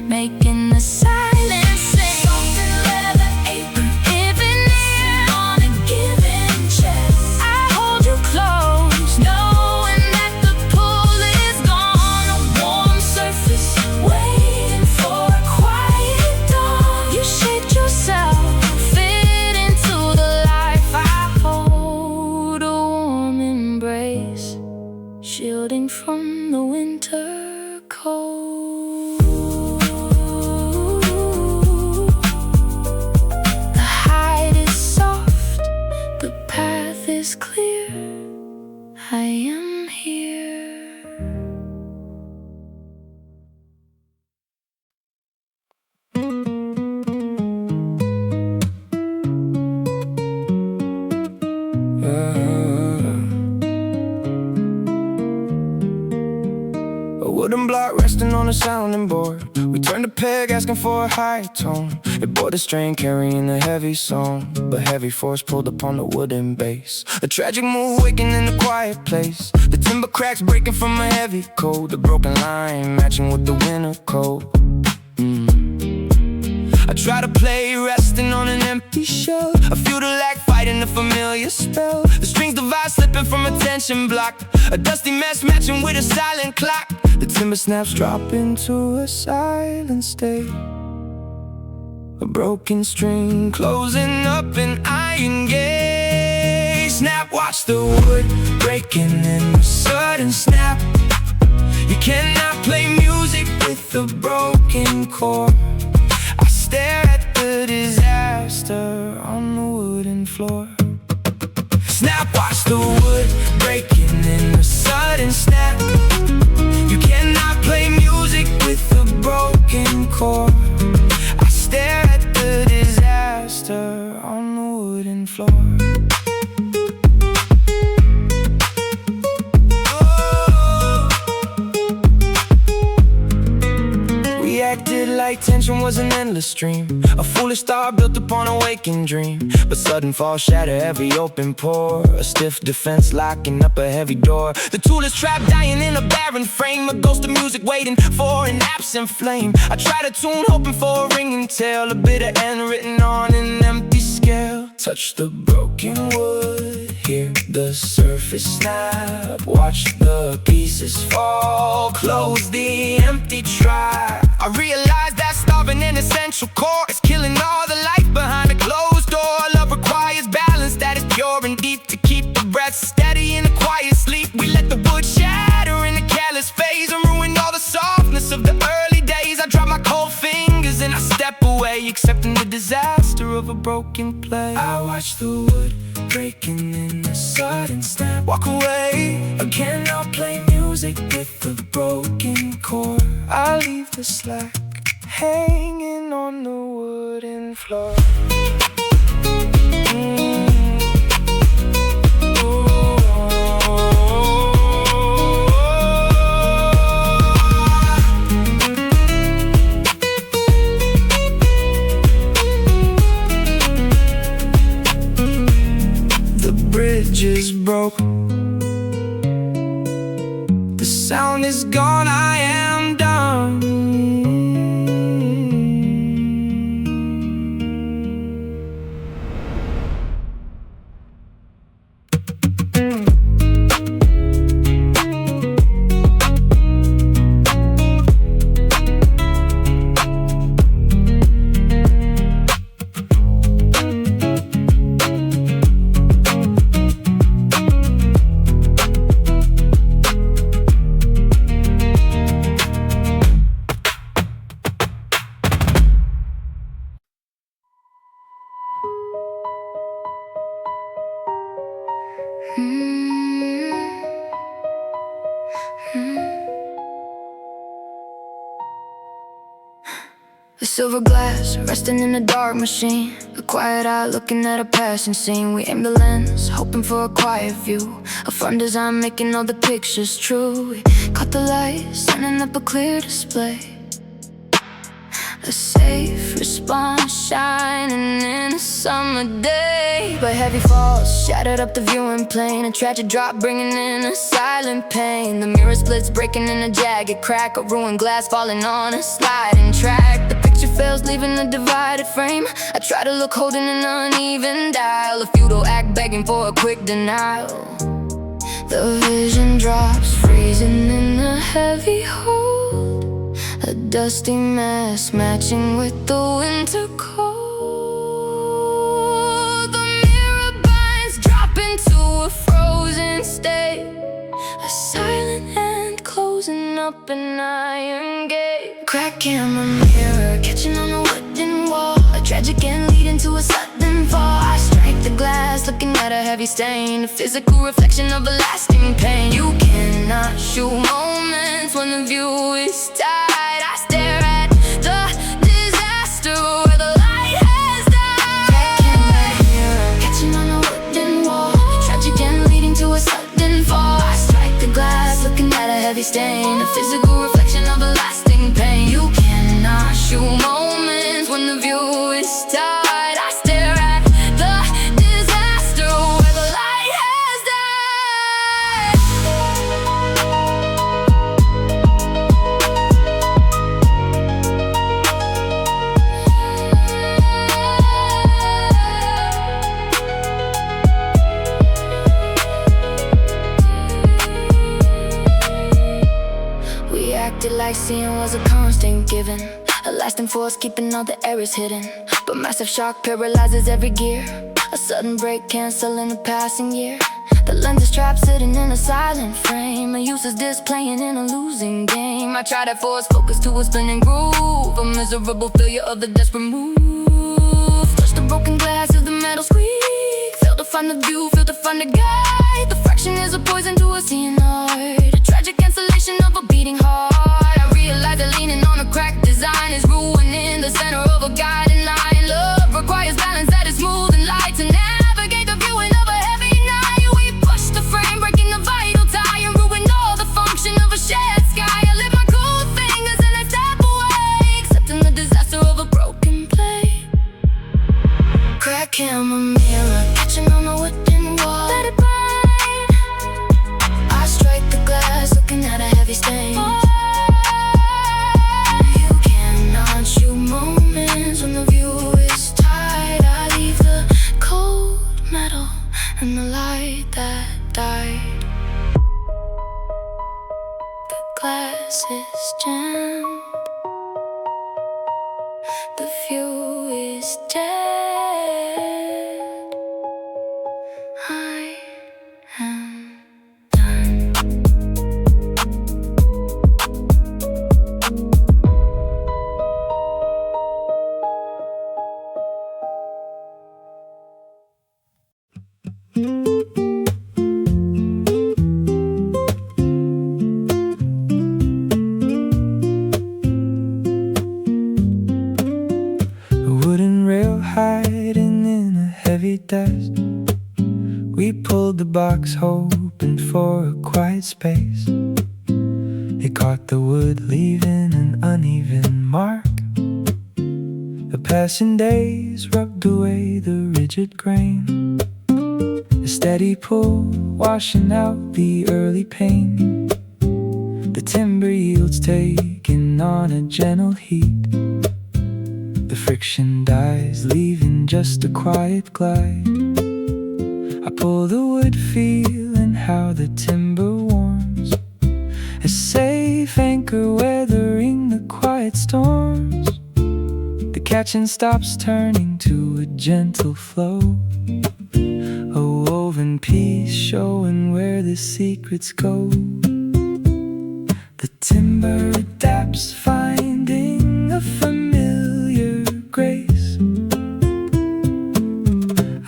making the silence sing. Soft and leather apron, even near on a given chest. I hold you close, knowing that the pull is gone. A warm surface, waiting for a quiet dawn. You shaped yourself, fit into the life I hold. A warm embrace, shielding from the winter cold. The hide is soft, the path is clear. I am here. A wooden block resting on a sounding board. We turned a peg asking for a high tone. It bore the strain carrying a heavy song, but heavy force pulled upon the wooden base. A tragic move waking in a quiet place. The timber cracks breaking from a heavy cold. The broken line matching with the winter cold. I try to play resting on an empty shell. I feel the lack fighting a familiar spell. The strings divide slipping from a tension block. A dusty mess matching with a silent clock. The timber snaps drop into a silent state. A broken string closing up an iron gate. Snap, watch the wood breaking in a sudden snap. You cannot play music with a broken chord. I stare at the disaster on the wooden floor. Snap, watch the wood breaking in a sudden snap. You cannot play music with a broken chord. I stare at the disaster on the wooden floor. like tension was an endless stream, a foolish thought built upon a waking dream. But sudden fall shatter every open pore, a stiff defense locking up a heavy door. The tool is trapped dying in a barren frame, a ghost of music waiting for an absent flame. I try to tune hoping for a ringing tale, a bitter end written on an empty scale. Touch the broken wood, hear the surface snap, watch the pieces fall, close the empty trap. I realize that starving an essential core is killing all the life behind a closed door. Love requires balance that is pure and deep, to keep the breath steady in a quiet sleep. We let the wood shatter in a careless phase and ruin all the softness of the early days. I drop my cold fingers and I step away, accepting the disaster of a broken play. I watch the wood breaking in a sudden snap, walk away. Again I'll play music with the broken core. I leave the slack hanging on the wooden floor. Is broke, the sound is gone, I am done. The silver glass resting in a dark machine, a quiet eye looking at a passing scene. We aim the lens, hoping for a quiet view, a firm design making all the pictures true. We caught the light, sending up a clear display, a safe response shining in a summer day. But heavy falls shattered up the viewing plane, a tragic drop bringing in a silent pain. The mirror splits breaking in a jagged crack, a ruined glass falling on a sliding track. The picture fails leaving a divided frame. I try to look holding an uneven dial, a futile act begging for a quick denial. The vision drops freezing in a heavy hold, a dusty mess matching with the winter cold. The mirror binds drop into a frozen state, a silent hand closing up an iron gate. Cracked camera mirror catching on a wooden wall, a tragic end leading to a sudden fall. I strike the glass looking at a heavy stain, a physical reflection of a lasting pain. You cannot shoot moments when the view is tight. I stare at the disaster where the light has died. Cracked mirror catching on a wooden wall, tragic end leading to a sudden fall. I strike the glass looking at a heavy stain, a physical reflection of a lasting pain. You cannot shoot moments when the view is tight. I stare at the disaster where the light has died. We acted like seeing was a constant given, a lasting force keeping all the errors hidden. But massive shock paralyzes every gear, a sudden break canceling a passing year. The lens is trapped sitting in a silent frame, a useless displaying in a losing game. I try to force focus to a spinning groove, a miserable failure of the desperate move. Touch the broken glass of the metal squeak, fail to find the view, fail to find the guide. The fraction is a poison to a seeing art, a tragic cancellation of a beating heart. I realize that leaning on a cracked design is ruining the center of a guiding line. Love requires balance that is smooth and light to navigate the viewing of a heavy night. We push the frame, breaking the vital tie, and ruin all the function of a shared sky. I lift my cold fingers and I step away, accepting the became a mirror, catching on the wooden wall. Let it burn. I strike the glass, looking at a heavy stain. You cannot shoot moments when the view is tight. I leave the cold metal and the light that died. The glass is jammed. The view is dead. I am done. Hiding in a heavy dust, we pulled the box hoping for a quiet space. It caught the wood, leaving an uneven mark. The passing days rubbed away the rigid grain. A steady pull, washing out the early pain. The timber yields taking on a gentle heat. The friction dies, leaving just a quiet glide. I pull the wood, feeling how the timber warms. A safe anchor weathering the quiet storms. The catching stops, turning to a gentle flow. A woven piece showing where the secrets go. The timber adapts, finding a familiar grace.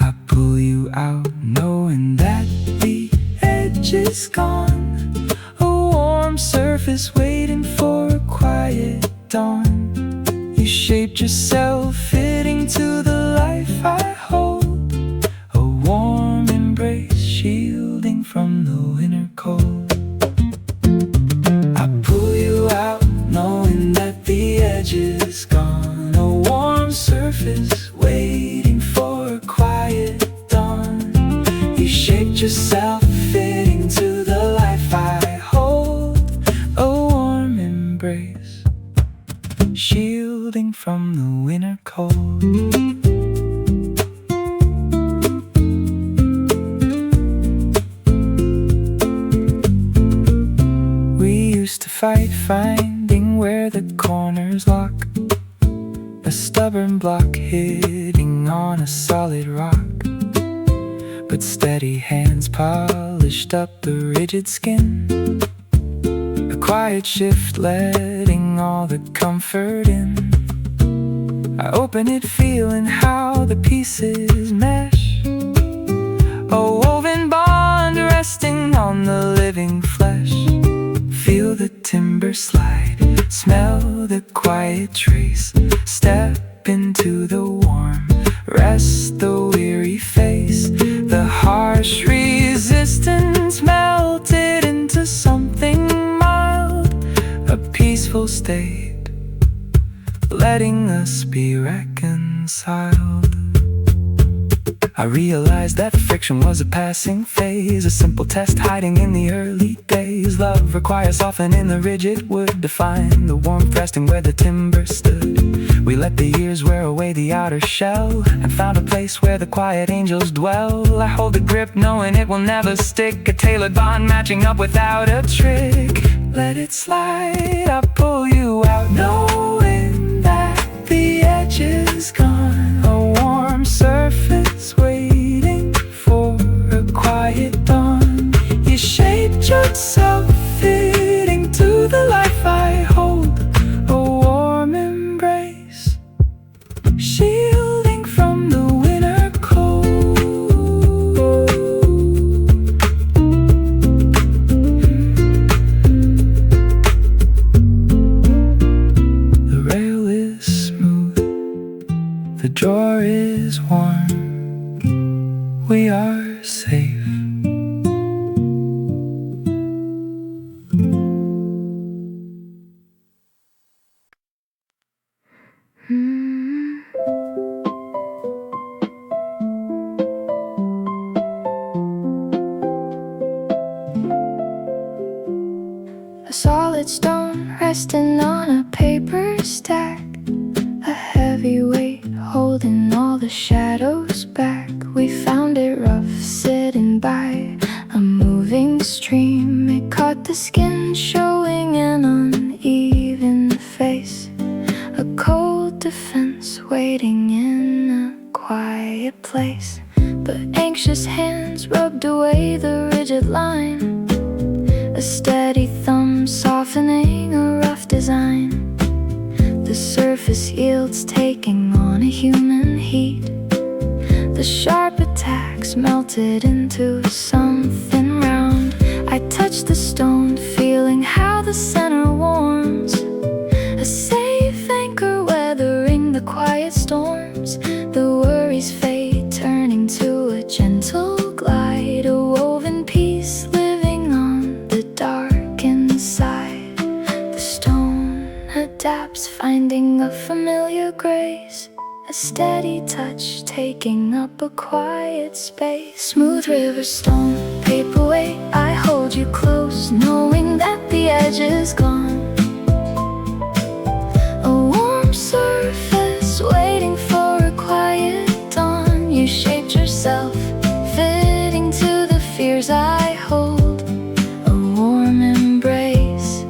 I pull you out, knowing that the edge is gone. A warm surface waiting for a quiet dawn. You shaped yourself, fitting to the life I hold. A warm embrace, shielding from the winter cold. I pull you out, knowing that the edge is gone. A warm surface, waiting for a quiet dawn. You shaped yourself, fitting to the life I hold. A warm embrace, shielding from the winter cold. To fight, finding where the corners lock. A stubborn block hitting on a solid rock. But steady hands polished up the rigid skin. A quiet shift, letting all the comfort in. I open it, feeling how the pieces mesh. A woven bond resting on the living flesh. Feel the timber slide, smell the quiet trace. Step into the warm, rest the weary face. The harsh resistance melted into something mild. A peaceful state, letting us be reconciled. I realized that friction was a passing phase, a simple test hiding in the early days. Love requires softening the rigid wood to find the warmth resting where the timber stood. We let the years wear away the outer shell and found a place where the quiet angels dwell. I hold the grip knowing it will never stick, a tailored bond matching up without a trick. Let it slide, I pull you out, knowing that the edge is gone. A warm surface waiting for a quiet dawn. You shaped yourself, fitting to the life I hold. A warm embrace, shielding from the winter cold. The rail is smooth, the drawer is warm, we are safe. solid stone resting on a paper stack, a heavy weight holding all the shadows back. We found it rough sitting by a moving stream. It caught the skin showing an uneven face, a cold defense waiting in a quiet place. But anxious hands rubbed away the rigid line, a steady thumb softening a rough design. The surface yields taking on a human heat. The sharp attacks melted into something round. I touched the stone, feeling how the center warms, a safe anchor weathering the quiet storms. The worries fade, turning to a gentle glide, a woven peace living on the dark inside. The stone adapts, finding a familiar grace, a steady touch taking up a quiet space. Smooth river stone, paperweight, I hold you close, knowing that the edge is gone. A warm surface waiting for a quiet dawn. You shaped yourself, fitting to the fears I hold. A warm embrace,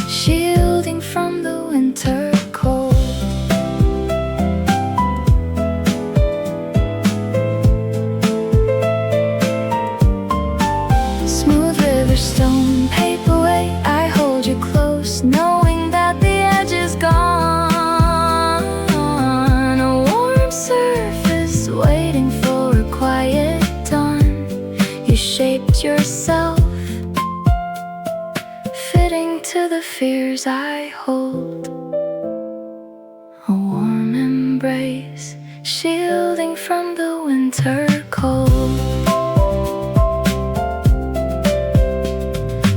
shielding from the winter cold. Smooth river stone, paperweight, I hold you close, knowing that the edge is gone. A warm surface waiting for a quiet dawn. You shaped yourself, fitting to the fears I hold. A warm embrace, shielding from the winter cold.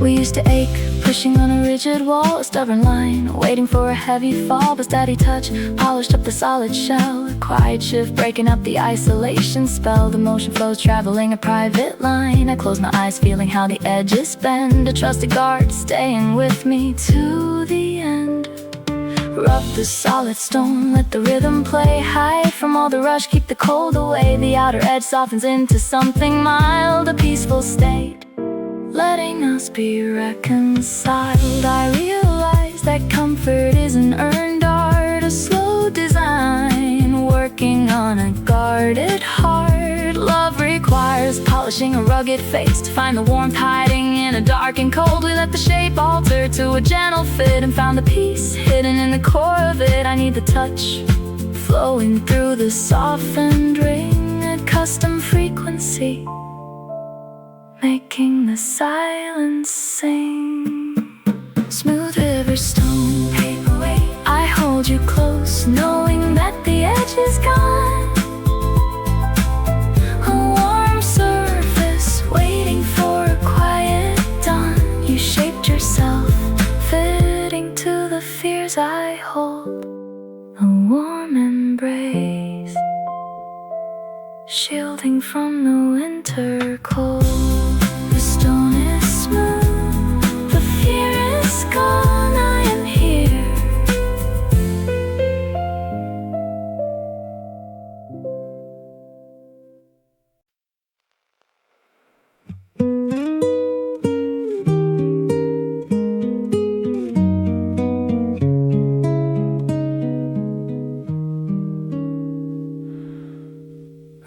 We used to ache, pushing on a rigid wall, a stubborn line, waiting for a heavy fall. But steady touch polished up the solid shell, a quiet shift breaking up the isolation spell. The motion flows traveling a private line. I close my eyes, feeling how the edges bend, a trusted guard staying with me to the end. Rub the solid stone, let the rhythm play, hide from all the rush, keep the cold away. The outer edge softens into something mild, a peaceful state, letting us be reconciled. I realize that comfort is an earned art, a slow design, working on a guarded heart. Love requires polishing a rugged face to find the warmth hiding in a dark and cold. We let the shape alter to a gentle fit and found the peace hidden in the core of it. I need the touch flowing through the softened ring, a custom frequency, making the silence sing. Smooth river stone, paperweight, I hold you close, knowing that the edge is gone. A warm surface waiting for a quiet dawn. You shaped yourself, fitting to the fears I hold. A warm embrace, shielding from the winter cold. The stone is smooth, the fear is gone, I am here.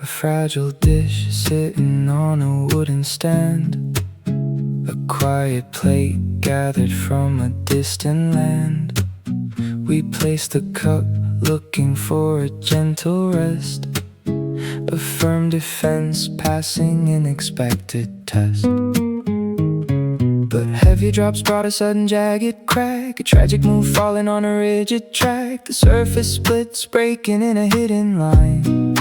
A fragile dish sitting on a wooden stand, a quiet plate gathered from a distant land. We placed the cup looking for a gentle rest, a firm defense passing an expected test. But heavy drops brought a sudden jagged crack, a tragic move falling on a rigid track. The surface splits, breaking in a hidden line,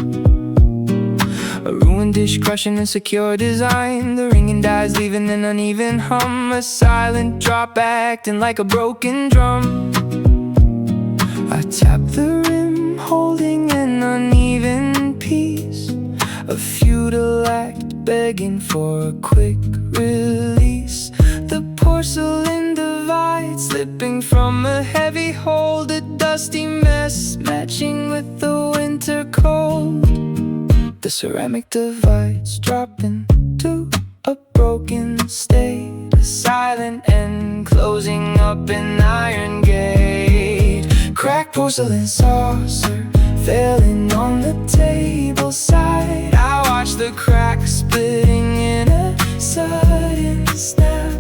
a ruined dish crushing a secure design. The ringing dies, leaving an uneven hum, a silent drop acting like a broken drum. I tap the rim, holding an uneven piece, a futile act begging for a quick release. The porcelain, the slipping from a heavy hold, a dusty mess matching with the winter cold. The ceramic divides, dropping to a broken state, a silent end closing up an iron gate. Cracked porcelain saucer failing on the table side. I watch the cracks splitting in a sudden snap.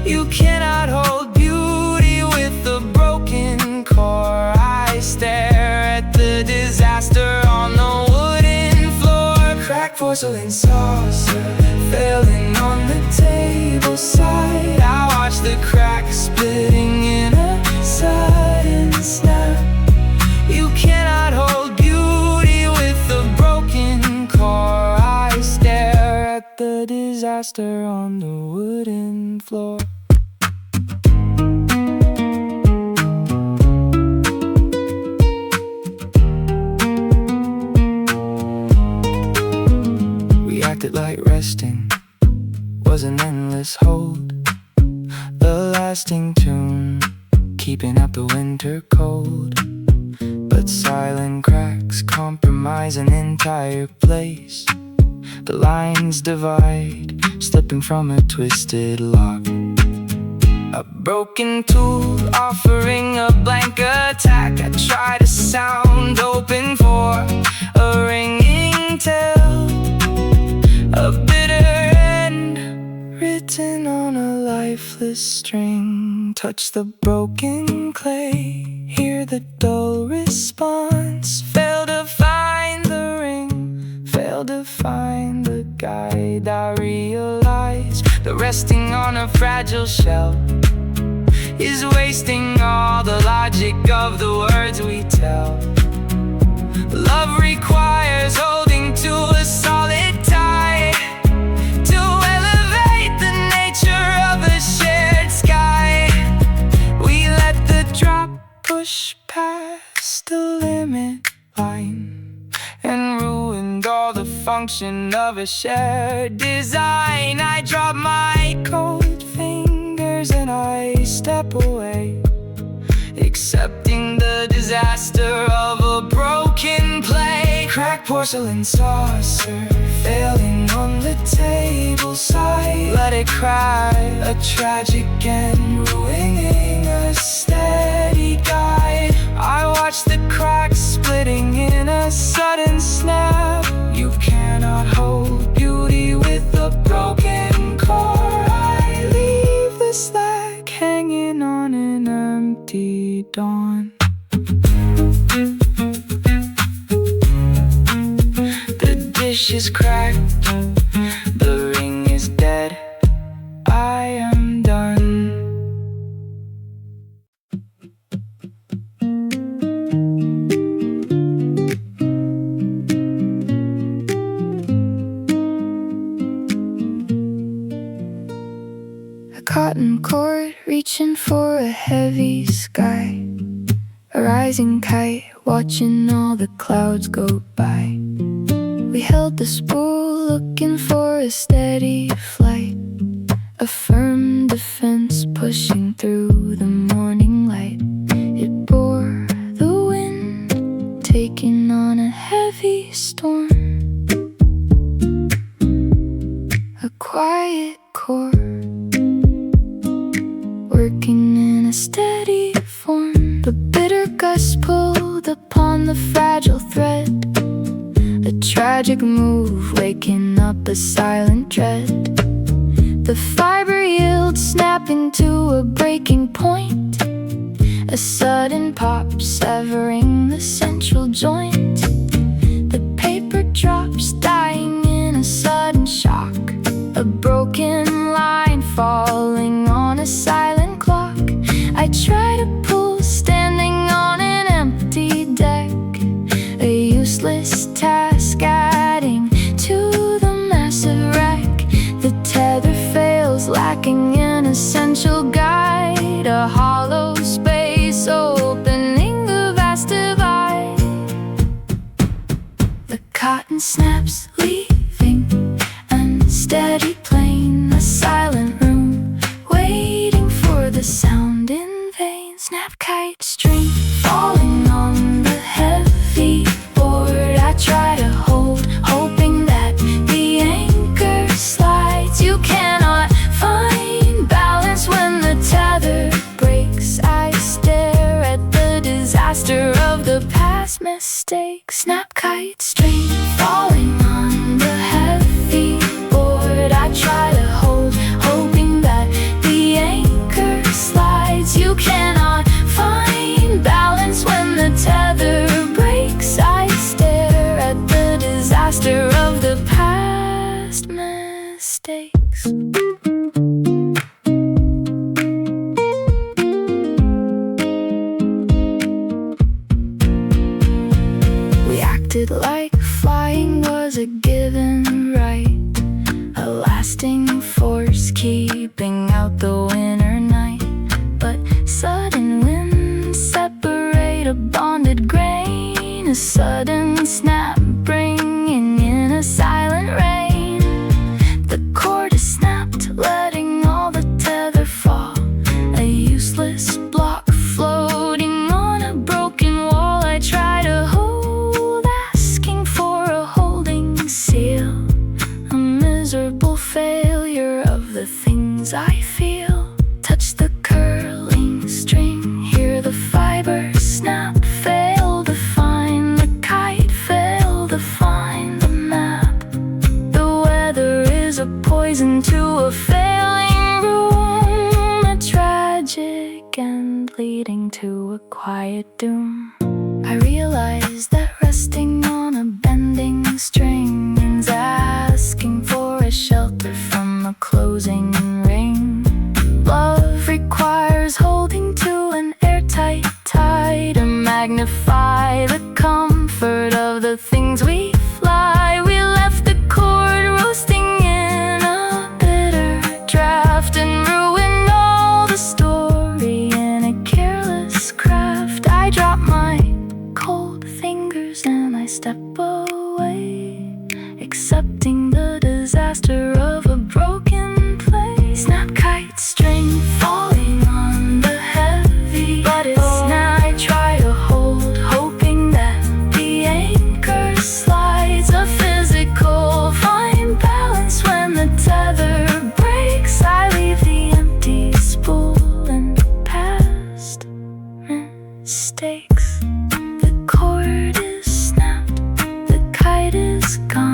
You cannot hold beauty with a broken core. I stare at the disaster on the wooden floor. Cracked porcelain saucer failing on the table side. I watch the cracks splitting in a sudden snap. You cannot hold beauty with a broken core. I stare at the disaster on the wooden floor. We acted like resting was an endless hold, the lasting tune keeping out the winter cold. But silent cracks compromise an entire place. The lines divide, slipping from a twisted lock. A broken tool offering a blank attack. I try to sound open for a ringing tale, a bitter end written on a lifeless string. Touch the broken clay, hear the dull response. Fail to find the ring, fail to find the guide. I realize that resting on a fragile shell is wasting all the logic of the words we tell. Love requires holding to a solid tie, to elevate the nature of a shared sky. We let the drop push past the limit line and ruined all the function of a shared design. I drop my cold fingers and I step away, accepting the disaster of a broken play. Cracked porcelain saucer failing on the table side. Let it cry, a tragic end ruining a steady guide. I watch the cracks splitting in a sudden snap. You cannot hold beauty with a broken core. I leave the slack hanging on an empty dawn. The dish is cracked, the ring is dead. I am done. A cotton cord reaching for a heavy sky, a rising kite watching all the clouds go by. We held the spool looking for a steady flight, a firm defense pushing through the morning light. It bore the wind, taking on a heavy storm. A quiet chord, working in a steady form. The bitter gust pulled upon the fragile thread, a tragic move waking up a silent dread. The fiber yield snapping to a breaking point, a sudden pop severing the central joint. The paper drops dying in a sudden shock, a broken line falling on a silent clock. I try to pull standing on an empty deck, a useless task adding to the massive wreck. The tether fails, lacking an essential guide, a hollow space opening the vast divide. The cotton snaps, leaving unsteady plane, a silent room waiting for the sound in snap kite string falling on the heavy board I try to hold, hoping that the anchor slides. You cannot find balance when the tether breaks. I stare at the disaster of the past mistakes. Snap kite string falling on the heavy board I try to hold, hoping that the anchor slides. You cannot find balance when the tether breaks. I stare at the disaster of the past mistakes. We acted like flying was a given right, a lasting force keeping out the winter night. But sudden winds separate a bonded grain, a sudden snap bringing in a silent rain. The cord is snapped, letting all the tether fall, a useless block floating on a broken wall. I try to hold, asking for a holding seal, a miserable failure of the things I feel. Touch the curling string, hear the fibers snap, fail to find the kite, fail to find the map. The weather is a poison to a failing room, a tragic end leading to a quiet doom. I realize that resting on a bending string means asking for a shelter from a closing ring. Love requires holding to an airtight tie to magnify the comfort of the things we fly. We left the cord roasting in a bitter draft and ruined all the story in a careless craft. I drop my cold fingers and I step away, accepting the disaster of a broken place. Snap kite string falling on the heavy, but it's now I try to hold, hoping that the anchor slides. A physical fine balance when the tether breaks. I leave the empty spool and past mistakes. The cord is snapped, the kite is gone.